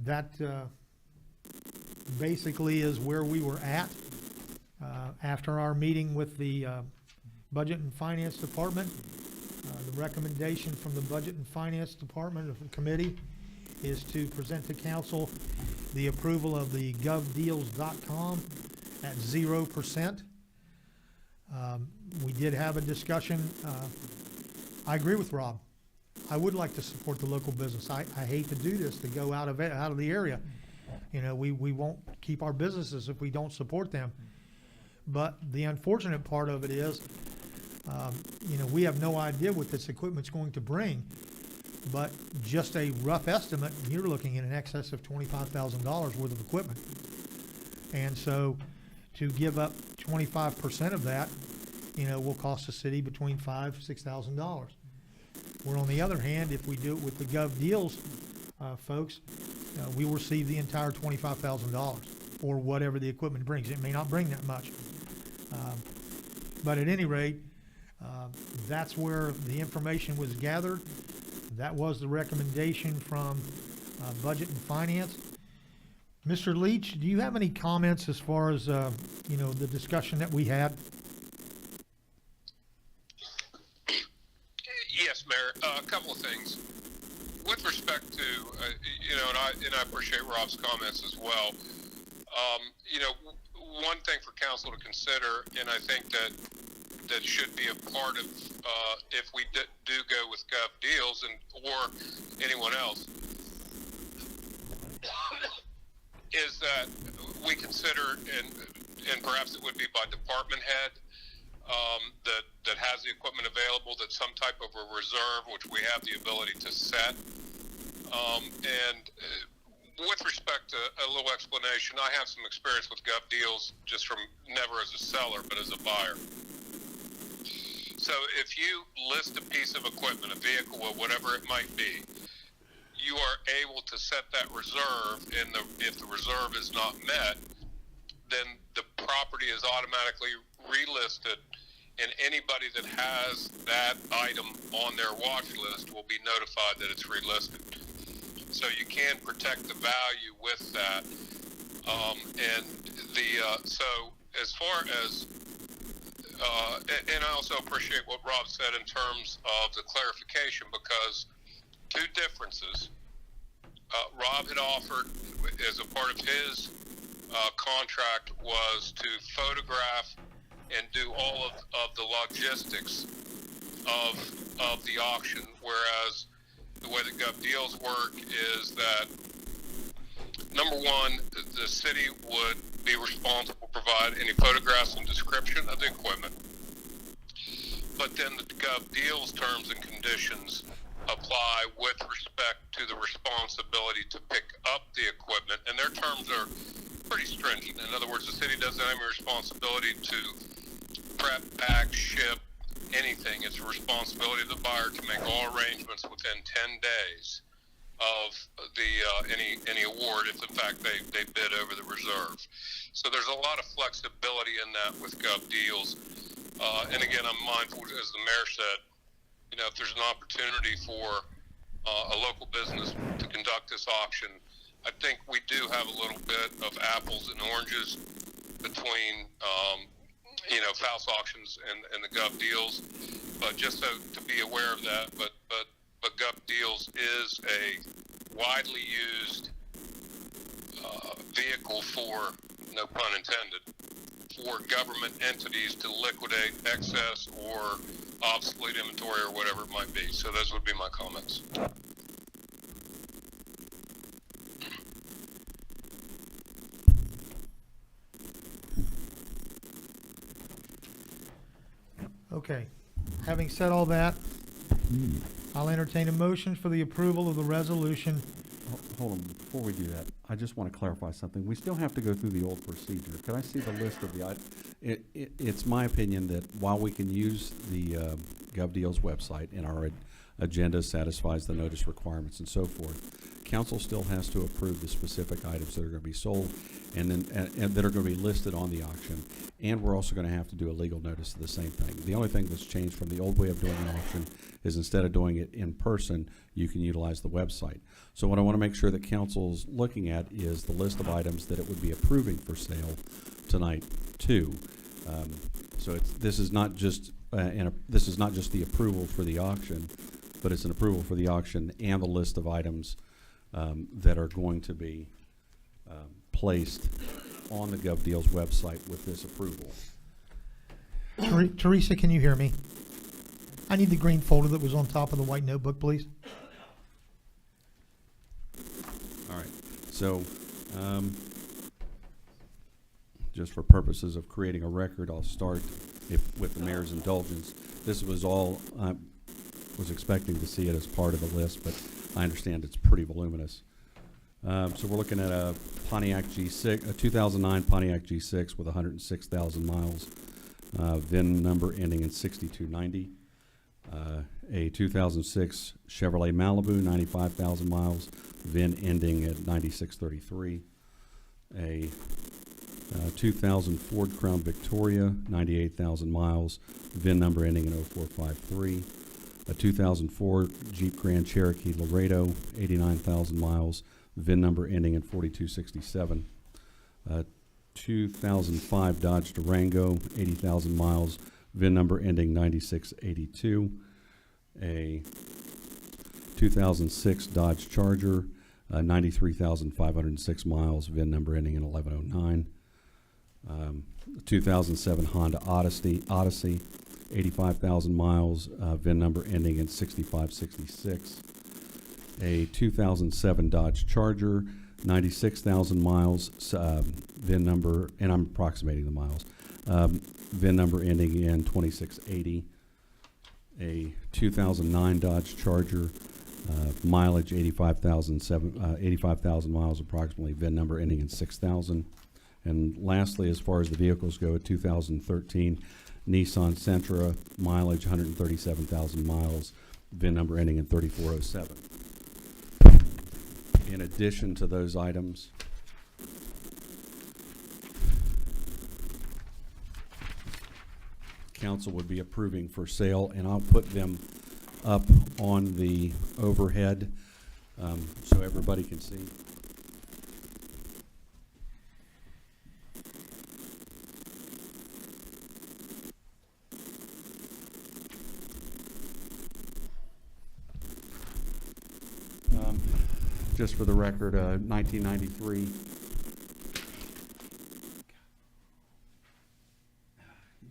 That basically is where we were at after our meeting with the Budget and Finance Department. The recommendation from the Budget and Finance Department of the committee is to present to council the approval of the govdeals.com at 0%. We did have a discussion. I agree with Rob. I would like to support the local business. I hate to do this, to go out of the area. You know, we won't keep our businesses if we don't support them. But the unfortunate part of it is, you know, we have no idea what this equipment's going to bring. But just a rough estimate, you're looking at an excess of $25,000 worth of equipment. And so to give up 25% of that, you know, will cost the city between $5,000 and $6,000. Where on the other hand, if we do it with the GovDeals folks, we will receive the entire $25,000 or whatever the equipment brings. It may not bring that much. But at any rate, that's where the information was gathered. That was the recommendation from Budget and Finance. Mr. Leach, do you have any comments as far as, you know, the discussion that we had? Yes, Mayor. A couple of things. With respect to, you know, and I appreciate Rob's comments as well. You know, one thing for council to consider, and I think that should be a part of if we do go with GovDeals or anyone else, is that we consider, and perhaps it would be by department head, that has the equipment available, that some type of a reserve, which we have the ability to set. With respect to a little explanation, I have some experience with GovDeals, just from never as a seller, but as a buyer. So if you list a piece of equipment, a vehicle, or whatever it might be, you are able to set that reserve, and if the reserve is not met, then the property is automatically relisted, and anybody that has that item on their watch list will be notified that it's relisted. So you can protect the value with that. So as far as, and I also appreciate what Rob said in terms of the clarification, because two differences. Rob had offered, as a part of his contract, was to photograph and do all of the logistics of the auction, whereas the way that GovDeals work is that, number one, the city would be responsible to provide any photographs and description of the equipment. but then the Gov Deals terms and conditions apply with respect to the responsibility to pick up the equipment, and their terms are pretty stringent. In other words, the city doesn't have any responsibility to prep, pack, ship, anything. It's a responsibility of the buyer to make all arrangements within 10 days of the any award, if in fact they bid over the reserve. So there's a lot of flexibility in that with Gov Deals. And again, I'm mindful, as the mayor said, you know, if there's an opportunity for a local business to conduct this auction, I think we do have a little bit of apples and oranges between, you know, Faust auctions and the Gov Deals. But just so to be aware of that, but Gov Deals is a widely used vehicle for, no pun intended, for government entities to liquidate excess or obsolete inventory or whatever it might be. So those would be my comments. Okay, having said all that, I'll entertain a motion for the approval of the resolution. Hold on, before we do that, I just want to clarify something. We still have to go through the old procedure. Could I see the list of the items? It's my opinion that while we can use the GovDeals website and our agenda satisfies the notice requirements and so forth, council still has to approve the specific items that are going to be sold and that are going to be listed on the auction. And we're also going to have to do a legal notice of the same thing. The only thing that's changed from the old way of doing the auction is instead of doing it in person, you can utilize the website. So what I want to make sure that council's looking at is the list of items that it would be approving for sale tonight too. So this is not just the approval for the auction, but it's an approval for the auction and the list of items that are going to be placed on the GovDeals website with this approval. Teresa, can you hear me? I need the green folder that was on top of the white notebook, please. All right. So just for purposes of creating a record, I'll start with the mayor's indulgence. This was all, I was expecting to see it as part of the list, but I understand it's pretty voluminous. So we're looking at a Pontiac G6, a 2009 Pontiac G6 with 106,000 miles, VIN number ending in 6290. A 2006 Chevrolet Malibu, 95,000 miles, VIN ending at 9633. A 2000 Ford Crown Victoria, 98,000 miles, VIN number ending in 0453. A 2004 Jeep Grand Cherokee Laredo, 89,000 miles, VIN number ending in 4267. 2005 Dodge Durango, 80,000 miles, VIN number ending 9682. A 2006 Dodge Charger, 93,506 miles, VIN number ending in 1109. 2007 Honda Odyssey, 85,000 miles, VIN number ending in 6566. A 2007 Dodge Charger, 96,000 miles, VIN number, and I'm approximating the miles, VIN number ending in 2680. A 2009 Dodge Charger, mileage 85,000 miles approximately, VIN number ending in 6,000. And lastly, as far as the vehicles go, a 2013 Nissan Sentra, mileage 137,000 miles, VIN number ending in 3407. In addition to those items, council would be approving for sale, and I'll put them up on the overhead so everybody can see. Just for the record, 1993. You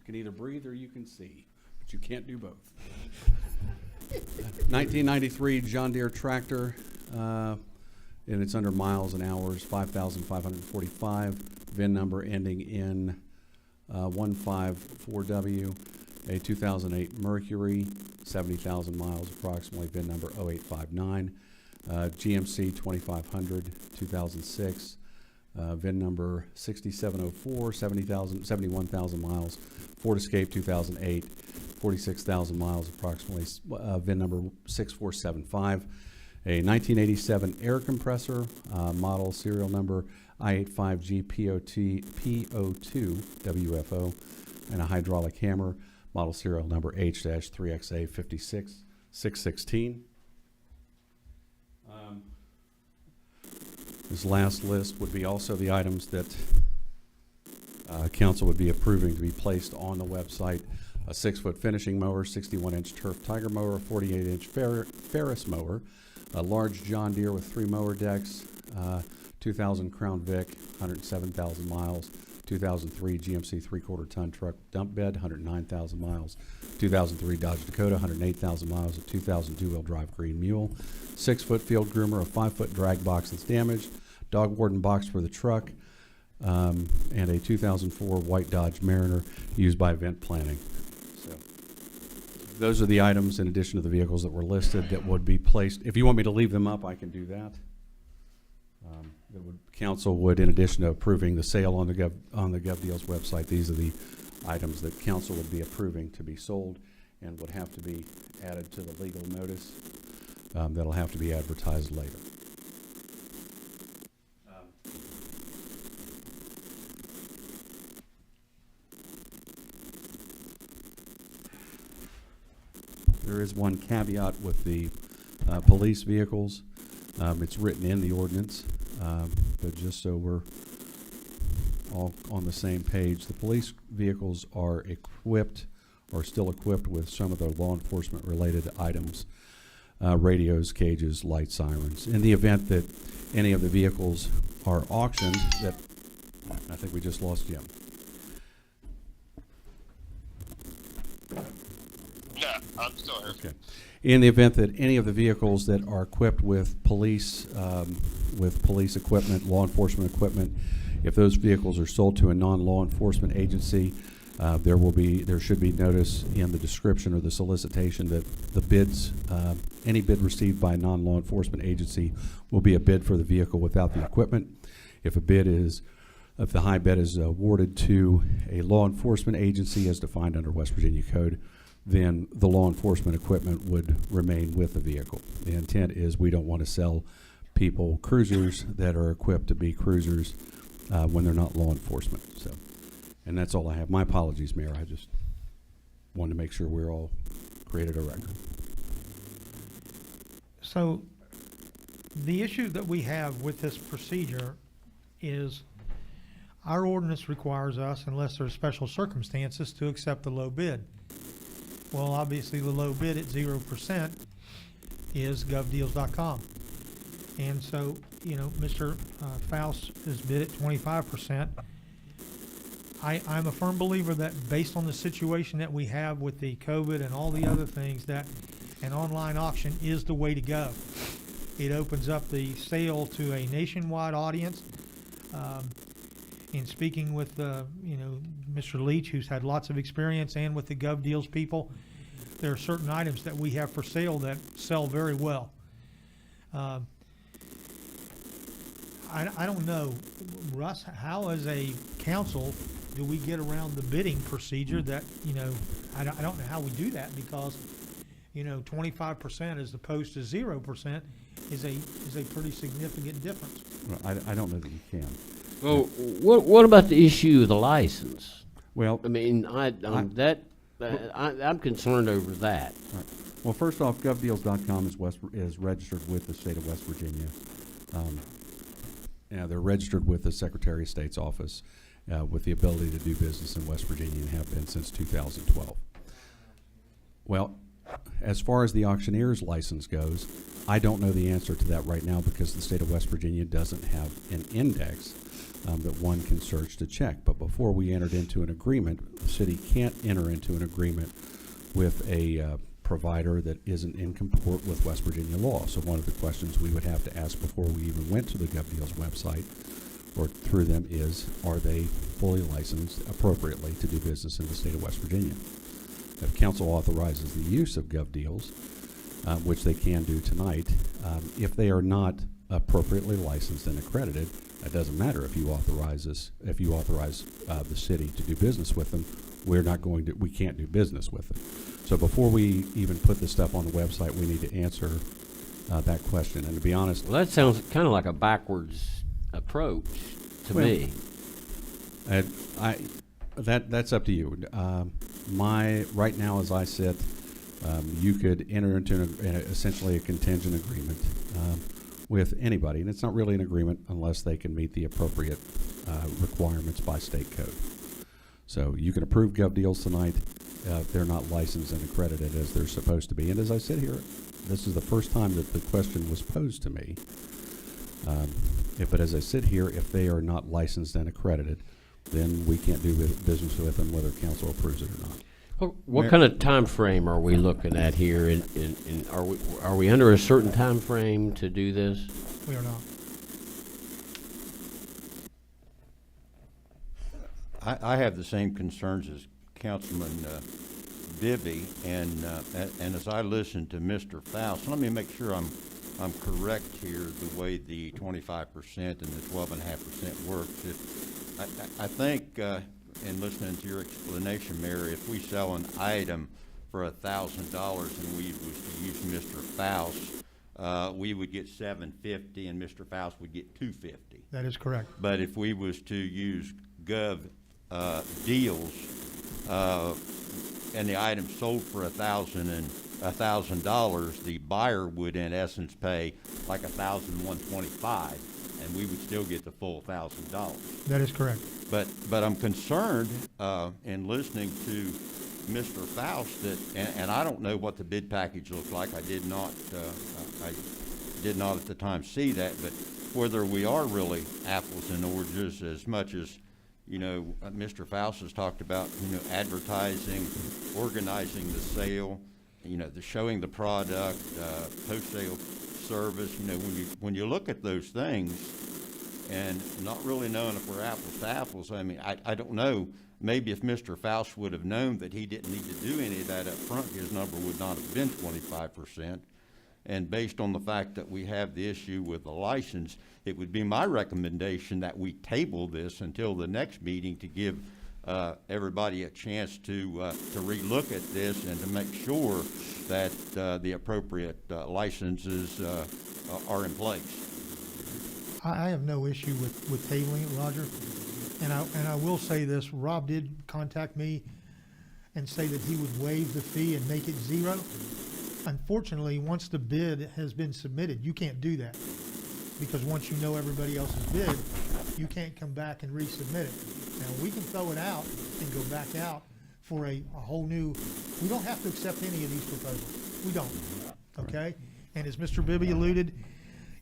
can either breathe or you can see, but you can't do both. 1993 John Deere tractor, and it's under miles and hours, 5,545. VIN number ending in 154W. A 2008 Mercury, 70,000 miles approximately, VIN number 0859. GMC 2500, 2006, VIN number 6704, 71,000 miles. Ford Escape 2008, 46,000 miles approximately, VIN number 6475. A 1987 air compressor, model serial number I85G PO2 WFO, and a hydraulic hammer, model serial number H-3XA 56616. This last list would be also the items that council would be approving to be placed on the website. A 6-foot finishing mower, 61-inch turf tiger mower, 48-inch Ferris mower, a large John Deere with 3 mower decks, 2000 Crown Vic, 107,000 miles, 2003 GMC 3/4 ton truck dump bed, 109,000 miles, 2003 Dodge Dakota, 108,000 miles, a 2000 two-wheel drive green mule, 6-foot field groomer, a 5-foot drag box that's damaged, dog warden box for the truck, and a 2004 white Dodge Mariner used by event planning. So those are the items in addition to the vehicles that were listed that would be placed. If you want me to leave them up, I can do that. Council would, in addition to approving the sale on the GovDeals website, these are the items that council would be approving to be sold and would have to be added to the legal notice that'll have to be advertised later. There is one caveat with the police vehicles. It's written in the ordinance, but just so we're all on the same page, the police vehicles are equipped or still equipped with some of the law enforcement related items, radios, cages, light sirens. In the event that any of the vehicles are auctioned, that I think we just lost Jim. Yeah, I'm still here. Okay. In the event that any of the vehicles that are equipped with police equipment, law enforcement equipment, if those vehicles are sold to a non-law enforcement agency, there should be notice in the description or the solicitation that the bids, any bid received by a non-law enforcement agency will be a bid for the vehicle without the equipment. If the high bid is awarded to a law enforcement agency as defined under West Virginia Code, then the law enforcement equipment would remain with the vehicle. The intent is we don't want to sell people cruisers that are equipped to be cruisers when they're not law enforcement. So, and that's all I have. My apologies, Mayor. I just wanted to make sure we're all created a record. So the issue that we have with this procedure is our ordinance requires us, unless there's special circumstances, to accept the low bid. Well, obviously the low bid at 0% is govdeals.com. And so, you know, Mr. Faust is bid at 25%. I'm a firm believer that based on the situation that we have with the COVID and all the other things, that an online auction is the way to go. It opens up the sale to a nationwide audience. In speaking with, Mr. Leach, who's had lots of experience, and with the GovDeals people, there are certain items that we have for sale that sell very well. I don't know, Russ, how as a council do we get around the bidding procedure that, I don't know how we do that, because, 25% as opposed to 0% is a pretty significant difference. Well, I don't know that you can. Well, what about the issue of the license? Well, I mean, I'm concerned over that. Right. Well, first off, govdeals.com is registered with the state of West Virginia. They're registered with the Secretary of State's office with the ability to do business in West Virginia and have been since 2012. Well, as far as the auctioneer's license goes, I don't know the answer to that right now because the state of West Virginia doesn't have an index that one can search to check. But before we entered into an agreement, the city can't enter into an agreement with a provider that isn't in comport with West Virginia law. So one of the questions we would have to ask before we even went to the GovDeals website or through them is, are they fully licensed appropriately to do business in the state of West Virginia? if council authorizes the use of GovDeals, which they can do tonight, if they are not appropriately licensed and accredited, it doesn't matter if you authorize the city to do business with them. We can't do business with them. So before we even put this stuff on the website, we need to answer that question. And to be honest, Well, that sounds kind of like a backwards approach to Well, me. that's up to you. Right now, as I sit, you could enter into essentially a contingent agreement with anybody, and it's not really an agreement unless they can meet the appropriate requirements by state code. So you can approve GovDeals tonight. They're not licensed and accredited as they're supposed to be. And as I sit here, this is the first time that the question was posed to me. But as I sit here, if they are not licensed and accredited, then we can't do business with them whether council approves it or not. What kind of time frame are we looking at here? Are we under a certain time frame to do this? We are not. I have the same concerns as Councilman Bibby, and as I listen to Mr. Faust, let me make sure I'm correct here the way the 25% and the 12.5% works. I think in listening to your explanation, Mayor, if we sell an item for $1,000 and we was to use Mr. Faust, we would get $750 and Mr. Faust would get $250. That is correct. But if we was to use GovDeals, and the item sold for $1,000, the buyer would in essence pay like $1,125, and we would still get the full $1,000. That is correct. But I'm concerned in listening to Mr. Faust that, and I don't know what the bid package looked like. I did not at the time see that, but whether we are really apples and oranges as much as, you know, Mr. Faust has talked about, you know, advertising, organizing the sale, you know, the showing the product, post-sale service. You know, when you look at those things and not really knowing if we're apples to apples, I mean, I don't know. Maybe if Mr. Faust would have known that he didn't need to do any of that up front, his number would not have been 25%. And based on the fact that we have the issue with the license, it would be my recommendation that we table this until the next meeting to give everybody a chance to relook at this and to make sure that the appropriate licenses are in place. I have no issue with tabling it, Roger. And I will say this, Rob did contact me and say that he would waive the fee and make it zero. Unfortunately, once the bid has been submitted, you can't do that. Because once you know everybody else's bid, you can't come back and resubmit it. Now, we can throw it out and go back out for a whole new, we don't have to accept any of these proposals. We don't, okay? And as Mr. Bibby alluded,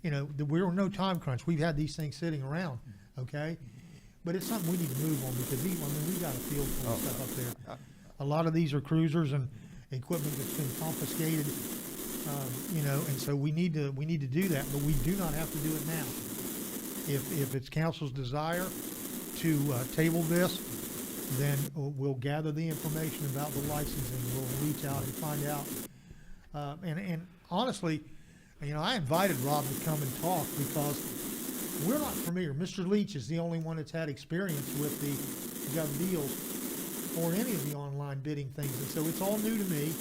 you know, we're on no time crunch. We've had these things sitting around, okay? But it's something we need to move on because we've got a field full of stuff up there. A lot of these are cruisers and equipment that's been confiscated, you know, and so we need to do that, but we do not have to do it now. If it's council's desire to table this, then we'll gather the information about the licensing. We'll reach out and find out. And honestly, you know, I invited Rob to come and talk because we're not familiar. Mr. Leach is the only one that's had experience with the GovDeals or any of the online bidding things, and so it's all new to me.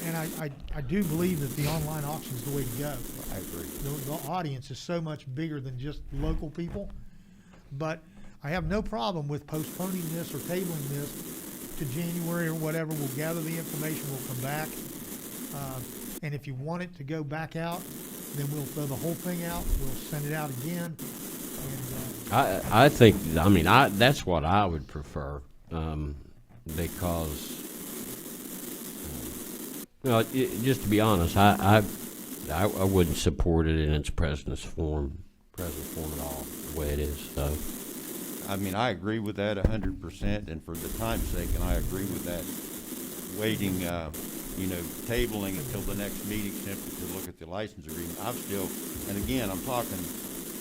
And I do believe that the online auction is the way to go. I agree. The audience is so much bigger than just local people, but I have no problem with postponing this or tabling this to January or whatever. We'll gather the information, we'll come back, and if you want it to go back out, then we'll throw the whole thing out, we'll send it out again. And, I think, I mean, that's what I would prefer, because, well, just to be honest, I wouldn't support it in its present form at all, the way it is, so. I mean, I agree with that 100%, and for the time's sake, and I agree with that, waiting, you know, tabling until the next meeting simply to look at the license agreement. I'm still, and again, I'm talking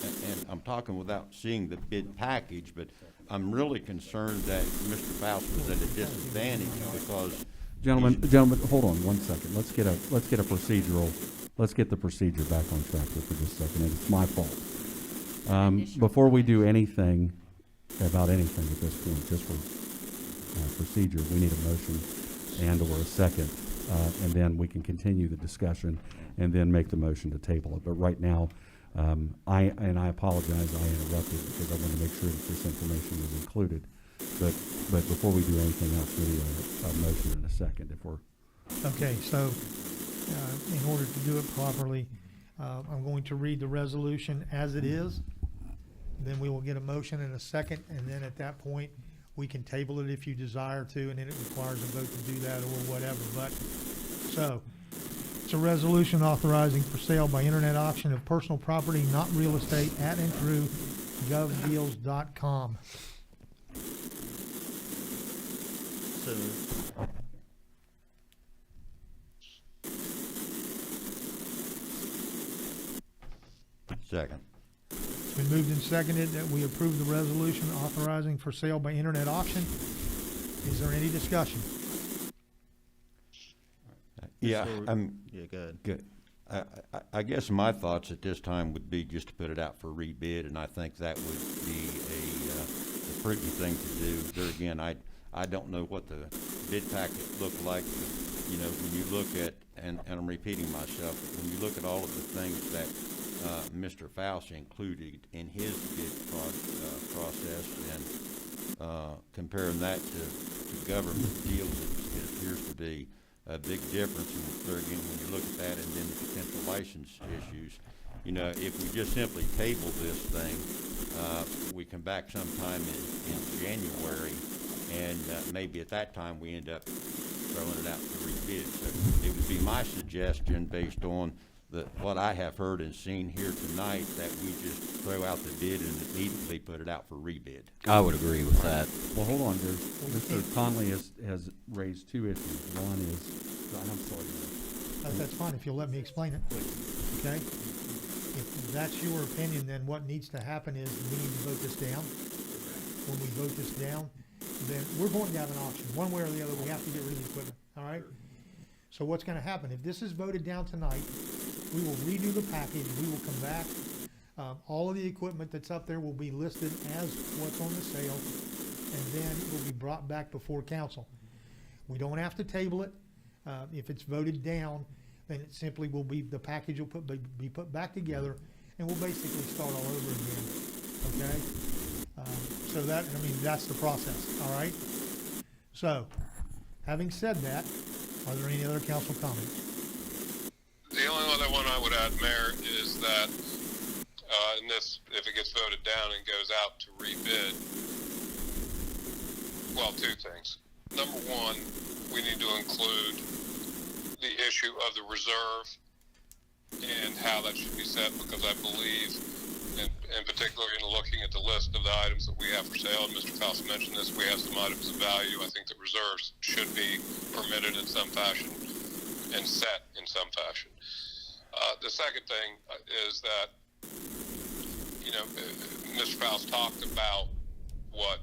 and I'm talking without seeing the bid package, but I'm really concerned that Mr. Faust was at a disadvantage because. Gentlemen, hold on one second. Let's get the procedure back on track here for just a second, and it's my fault. Before we do anything about anything at this point, just for procedure, we need a motion and/or a second, and then we can continue the discussion and then make the motion to table it. But right now, I apologize, I interrupted because I want to make sure that this information is included. But before we do anything else, we need a motion and a second if we're. Okay, so in order to do it properly, I'm going to read the resolution as it is. Then we will get a motion and a second, and then at that point, we can table it if you desire to, and then it requires a vote to do that or whatever. But, so, it's a resolution authorizing for sale by internet auction of personal property, not real estate, at and through govdeals.com. So, Second. It's been moved and seconded that we approve the resolution authorizing for sale by internet auction. Is there any discussion? Yeah, yeah, go ahead. good. I guess my thoughts at this time would be just to put it out for rebid, and I think that would be a prudent thing to do. There again, I don't know what the bid packet looked like, but, you know, when you look at, and I'm repeating myself, but when you look at all of the things that Mr. Faust included in his bid process and comparing that to government deals, it appears to be a big difference. And there again, when you look at that and then the potential license issues, you know, if we just simply table this thing, we come back sometime in January, and maybe at that time we end up throwing it out for rebid. So it would be my suggestion, based on what I have heard and seen here tonight, that we just throw out the bid and immediately put it out for rebid. I would agree with that. Well, hold on, Mr. Conley has raised two issues. One is, and I'm sorry. That's fine, if you'll let me explain it, okay? If that's your opinion, then what needs to happen is we need to vote this down. When we vote this down, then we're going to have an auction, one way or the other. We have to get rid of the equipment, all right? So what's going to happen, if this is voted down tonight, we will redo the package, we will come back. All of the equipment that's up there will be listed as what's on the sale, and then it will be brought back before council. We don't have to table it. If it's voted down, then it simply will be, the package will be put back together, and we'll basically start all over again, okay? So that, I mean, that's the process, all right? So, having said that, are there any other council comments? The only other one I would add, Mayor, is that, and this, if it gets voted down and goes out to rebid, well, two things. Number one, we need to include the issue of the reserve and how that should be set, because I believe, in particular, in looking at the list of the items that we have for sale, and Mr. Faust mentioned this, we have some items of value. I think that reserves should be permitted in some fashion and set in some fashion. The second thing is that, you know, Mr. Faust talked about what,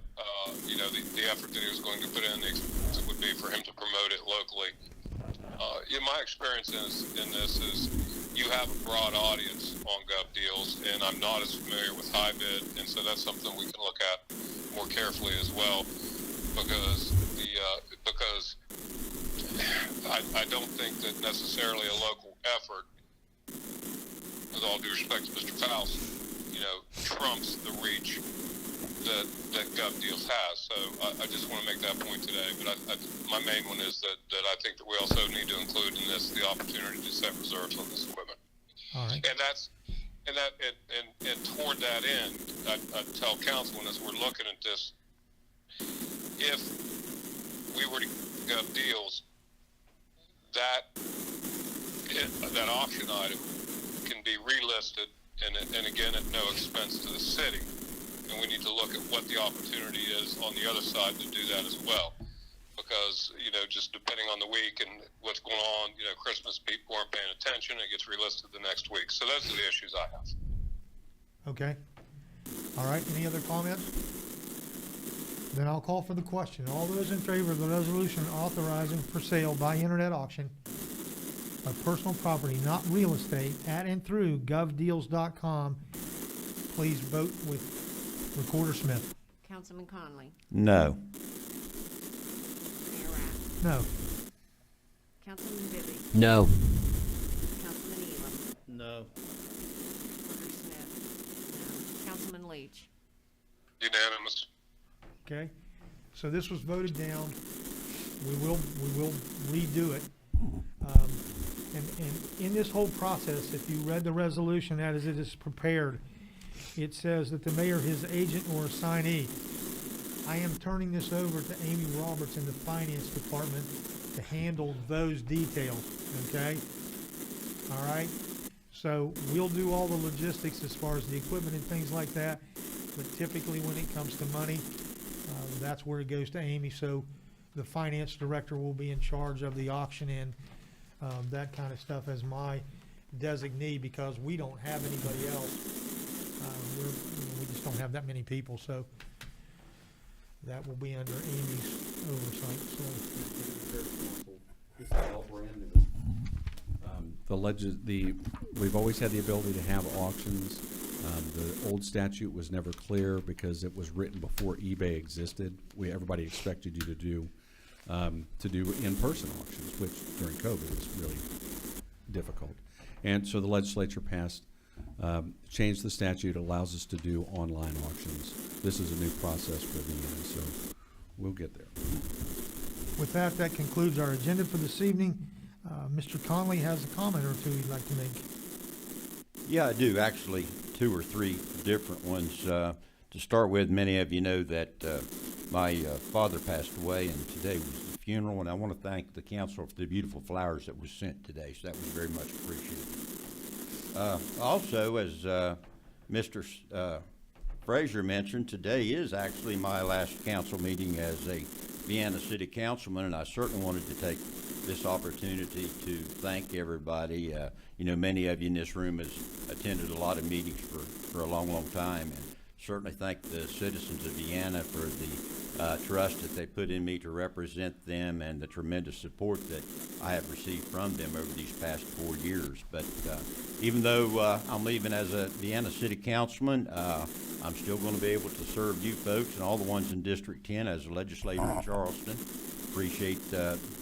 you know, the effort that he was going to put in, the expense it would be for him to promote it locally. My experience in this is you have a broad audience on GovDeals, and I'm not as familiar with high bid, and so that's something we can look at more carefully as well, because I don't think that necessarily a local effort, with all due respect to Mr. Faust, you know, trumps the reach that GovDeals has. So I just want to make that point today. But my main one is that I think that we also need to include in this the opportunity to set reserves on this equipment. All right. And toward that end, I tell council, as we're looking at this, if we were to GovDeals, that auction item can be relisted, and again at no expense to the city. And we need to look at what the opportunity is on the other side to do that as well. Because, you know, just depending on the week and what's going on, you know, Christmas people aren't paying attention, it gets relisted the next week. So those are the issues I have. Okay? All right, any other comments? Then I'll call for the question. All those in favor of the resolution authorizing for sale by internet auction of personal property, not real estate, at and through govdeals.com, please vote with Recorder Smith. Councilman Conley, No. Mayor Rapp, No. Councilman Bibby, No. Councilman Elam, No. Recorder Smith, no. Councilman Leach, Unanimous. Okay, so this was voted down. We will redo it. And in this whole process, if you read the resolution as it is prepared, it says that the mayor, his agent, or assignee. I am turning this over to Amy Roberts in the finance department to handle those details, okay? All right? So we'll do all the logistics as far as the equipment and things like that, but typically when it comes to money, that's where it goes to Amy. So the finance director will be in charge of the auction and that kind of stuff as my designee, because we don't have anybody else. We just don't have that many people, so that will be under Amy's oversight. So This is all brand new. We've always had the ability to have auctions. The old statute was never clear because it was written before eBay existed. Everybody expected you to do in-person auctions, which during COVID was really difficult. And so the legislature changed the statute, allows us to do online auctions. This is a new process for Vienna, so we'll get there. with that concludes our agenda for this evening. Mr. Conley has a comment or two he'd like to make. Yeah, I do, actually, 2 or 3 different ones. To start with, many of you know that my father passed away, and today was the funeral, and I want to thank the council for the beautiful flowers that was sent today, so that was very much appreciated. Also, as Mr. Frazier mentioned, today is actually my last council meeting as a Vienna City Councilman, and I certainly wanted to take this opportunity to thank everybody. Many of you in this room has attended a lot of meetings for a long, long time, and certainly thank the citizens of Vienna for the trust that they put in me to represent them and the tremendous support that I have received from them over these past 4 years. But even though I'm leaving as a Vienna City Councilman, I'm still going to be able to serve you folks and all the ones in District 10 as a legislator in Charleston. Appreciate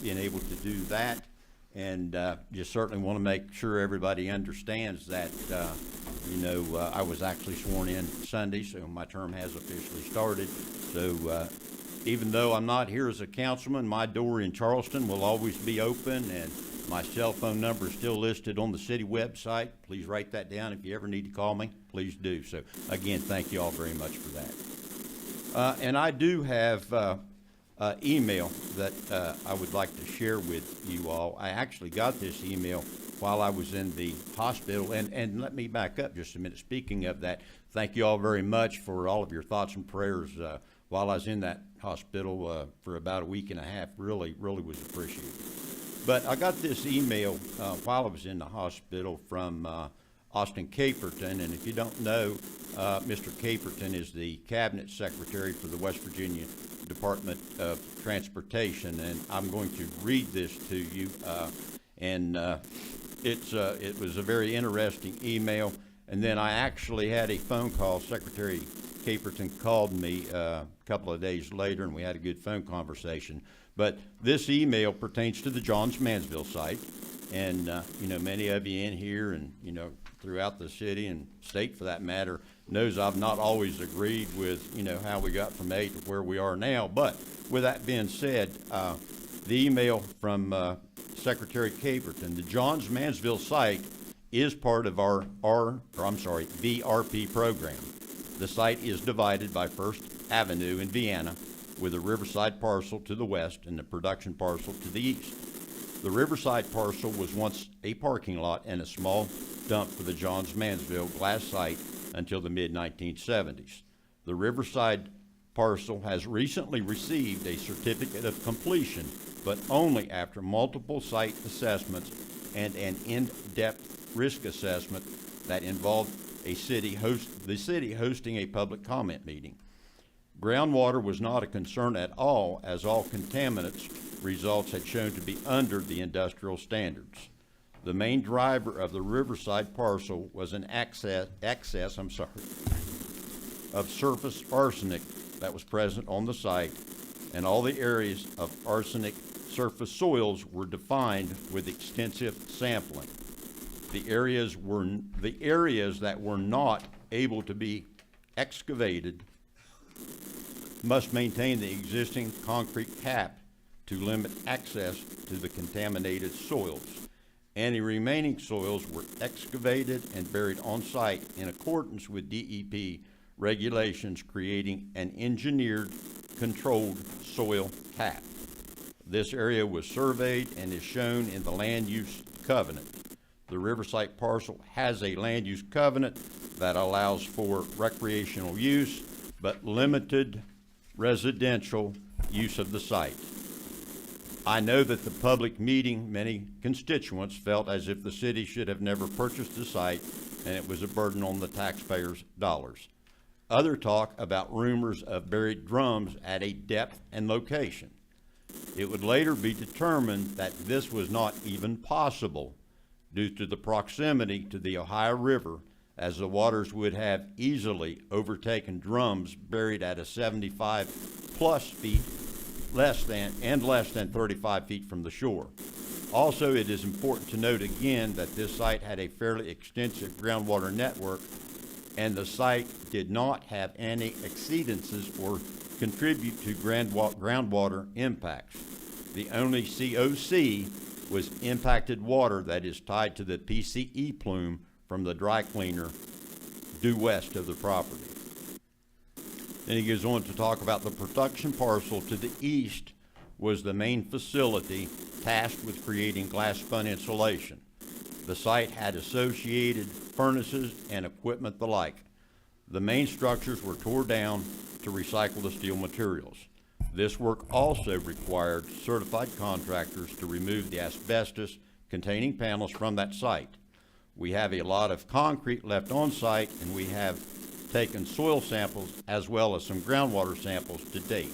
being able to do that, and just certainly want to make sure everybody understands that I was actually sworn in Sunday, so my term has officially started. So even though I'm not here as a councilman, my door in Charleston will always be open, and my cell phone number is still listed on the city website. Please write that down. If you ever need to call me, please do. So again, thank you all very much for that. And I do have email that I would like to share with you all. I actually got this email while I was in the hospital, and let me back up just a minute. Speaking of that, thank you all very much for all of your thoughts and prayers while I was in that hospital for about a week and a half. Really was appreciated. But I got this email while I was in the hospital from Austin Caperton, and if you don't know, Mr. Caperton is the Cabinet Secretary for the West Virginia Department of Transportation, and I'm going to read this to you. It was a very interesting email. And then I actually had a phone call. Secretary Caperton called me a couple of days later, and we had a good phone conversation. But this email pertains to the Johns Mansville site, and many of you in here and throughout the city and state for that matter knows I've not always agreed with how we got from A to where we are now. But with that being said, the email from Secretary Caperton, the Johns Mansville site is part of our VRP program. The site is divided by First Avenue in Vienna, with a Riverside parcel to the west and the production parcel to the east. The Riverside parcel was once a parking lot and a small dump for the Johns Mansville glass site until the mid-1970s. The Riverside parcel has recently received a certificate of completion, but only after multiple site assessments and an in-depth risk assessment that involved the city hosting a public comment meeting. Groundwater was not a concern at all, as all contaminants results had shown to be under the industrial standards. The main driver of the Riverside parcel was an excess of surface arsenic that was present on the site, and all the areas of arsenic surface soils were defined with extensive sampling. The areas that were not able to be excavated must maintain the existing concrete cap to limit access to the contaminated soils. Any remaining soils were excavated and buried on site in accordance with DEP regulations, creating an engineered controlled soil cap. This area was surveyed and is shown in the land use covenant. The Riverside parcel has a land use covenant that allows for recreational use, but limited residential use of the site. I know that the public meeting, many constituents felt as if the city should have never purchased the site and it was a burden on the taxpayers' dollars. Other talk about rumors of buried drums at a depth and location. It would later be determined that this was not even possible due to the proximity to the Ohio River, as the waters would have easily overtaken drums buried at a 75 plus feet less than 35 feet from the shore. Also, it is important to note again that this site had a fairly extensive groundwater network, and the site did not have any exceedances or contribute to groundwater impacts. The only COC was impacted water that is tied to the PCE plume from the dry cleaner due west of the property. Then he goes on to talk about the production parcel to the east was the main facility tasked with creating glass spun insulation. The site had associated furnaces and equipment the like. The main structures were tore down to recycle the steel materials. This work also required certified contractors to remove the asbestos containing panels from that site. We have a lot of concrete left on site, and we have taken soil samples as well as some groundwater samples to date.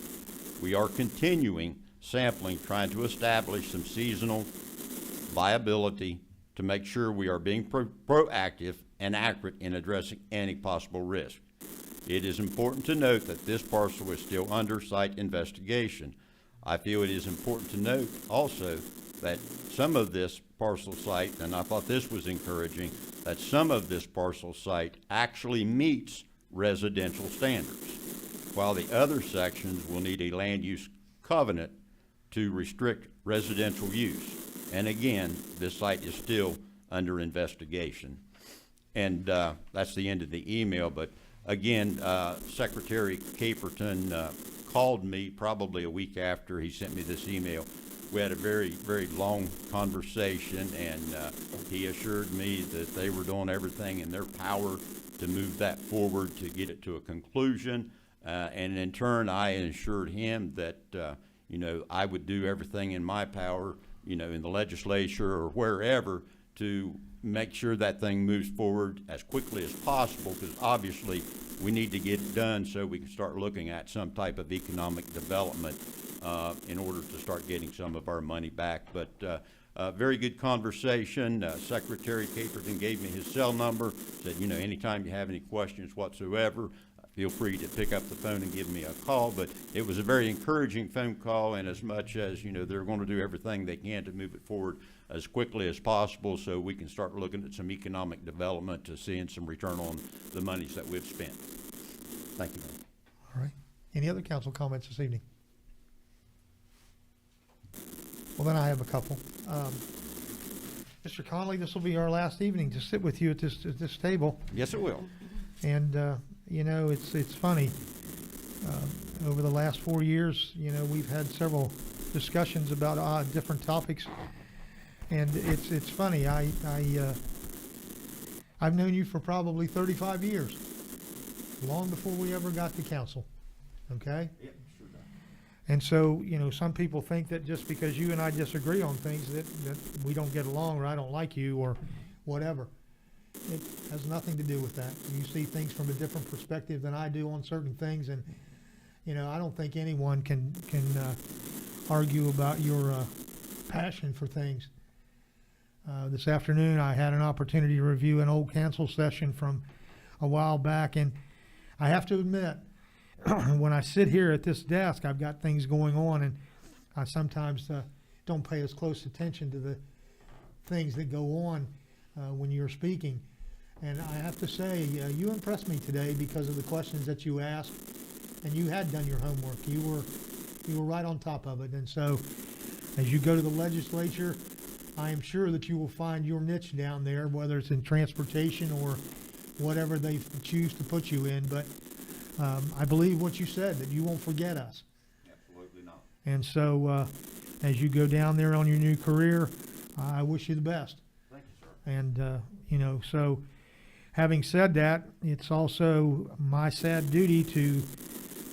We are continuing sampling, trying to establish some seasonal viability to make sure we are being proactive and accurate in addressing any possible risk. It is important to note that this parcel is still under site investigation. I feel it is important to note also that some of this parcel site, and I thought this was encouraging, that some of this parcel site actually meets residential standards, while the other sections will need a land use covenant to restrict residential use. And again, this site is still under investigation. And that's the end of the email, but again, Secretary Caperton called me probably a week after he sent me this email. We had a very, very long conversation, and he assured me that they were doing everything in their power to move that forward, to get it to a conclusion. And in turn, I assured him that, I would do everything in my power, in the legislature or wherever, to make sure that thing moves forward as quickly as possible, because obviously we need to get it done so we can start looking at some type of economic development in order to start getting some of our money back. But very good conversation. Secretary Caperton gave me his cell number, said, anytime you have any questions whatsoever, feel free to pick up the phone and give me a call. But it was a very encouraging phone call, and as much as, they're going to do everything they can to move it forward as quickly as possible so we can start looking at some economic development to seeing some return on the monies that we've spent. Thank you, Mayor. All right. Any other council comments this evening? Well, then I have a couple. Mr. Conley, this will be our last evening to sit with you at this table. Yes, it will. And, it's funny. Over the last 4 years, we've had several discussions about different topics. And it's funny. I've known you for probably 35 years, long before we ever got to council. Okay? Yep, sure does. And so, some people think that just because you and I disagree on things that we don't get along, or I don't like you or whatever. It has nothing to do with that. You see things from a different perspective than I do on certain things, and, you know, I don't think anyone can argue about your passion for things. This afternoon, I had an opportunity to review an old council session from a while back, and I have to admit, when I sit here at this desk, I've got things going on, and I sometimes don't pay as close attention to the things that go on when you're speaking. And I have to say, you impressed me today because of the questions that you asked, and you had done your homework. You were right on top of it. And so, as you go to the legislature, I am sure that you will find your niche down there, whether it's in transportation or whatever they choose to put you in. But I believe what you said, that you won't forget us. Absolutely not. And so, as you go down there on your new career, I wish you the best. Thank you, sir. And, you know, so having said that, it's also my sad duty to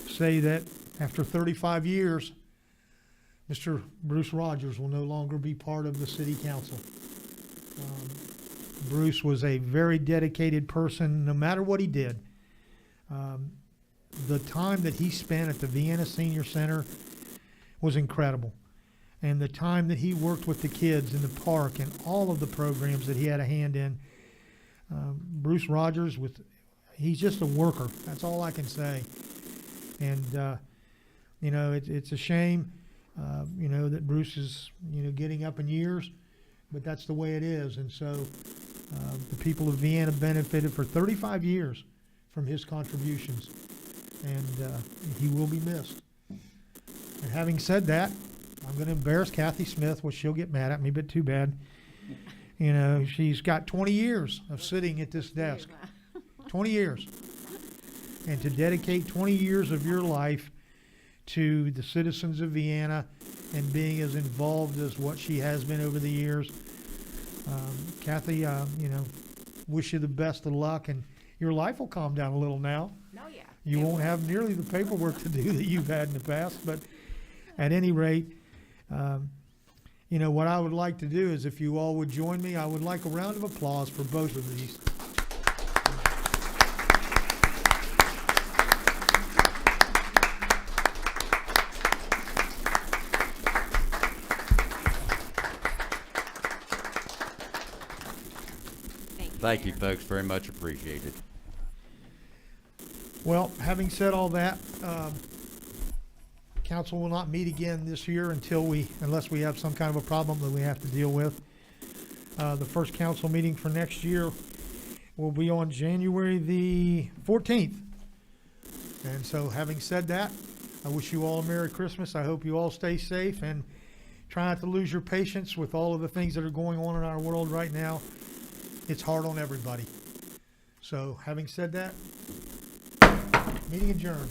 say that after 35 years, Mr. Bruce Rogers will no longer be part of the city council. Bruce was a very dedicated person, no matter what he did. The time that he spent at the Vienna Senior Center was incredible. And the time that he worked with the kids in the park and all of the programs that he had a hand in, Bruce Rogers, he's just a worker. That's all I can say. And, you know, it's a shame, you know, that Bruce is, you know, getting up in years, but that's the way it is. And so the people of Vienna benefited for 35 years from his contributions, and he will be missed. And having said that, I'm going to embarrass Kathy Smith, which she'll get mad at me, but too bad. You know, she's got 20 years of sitting at this desk. 20 years. And to dedicate 20 years of your life to the citizens of Vienna and being as involved as what she has been over the years. Kathy, you know, wish you the best of luck, and your life will calm down a little now. No, yeah. You won't have nearly the paperwork to do that you've had in the past, but at any rate, you know, what I would like to do is, if you all would join me, I would like a round of applause for both of these. Thank you, folks. Very much appreciated. Well, having said all that, council will not meet again this year unless we have some kind of a problem that we have to deal with. The first council meeting for next year will be on January the 14th. And so, having said that, I wish you all a Merry Christmas. I hope you all stay safe and try not to lose your patience with all of the things that are going on in our world right now. It's hard on everybody. So, having said that, meeting adjourned.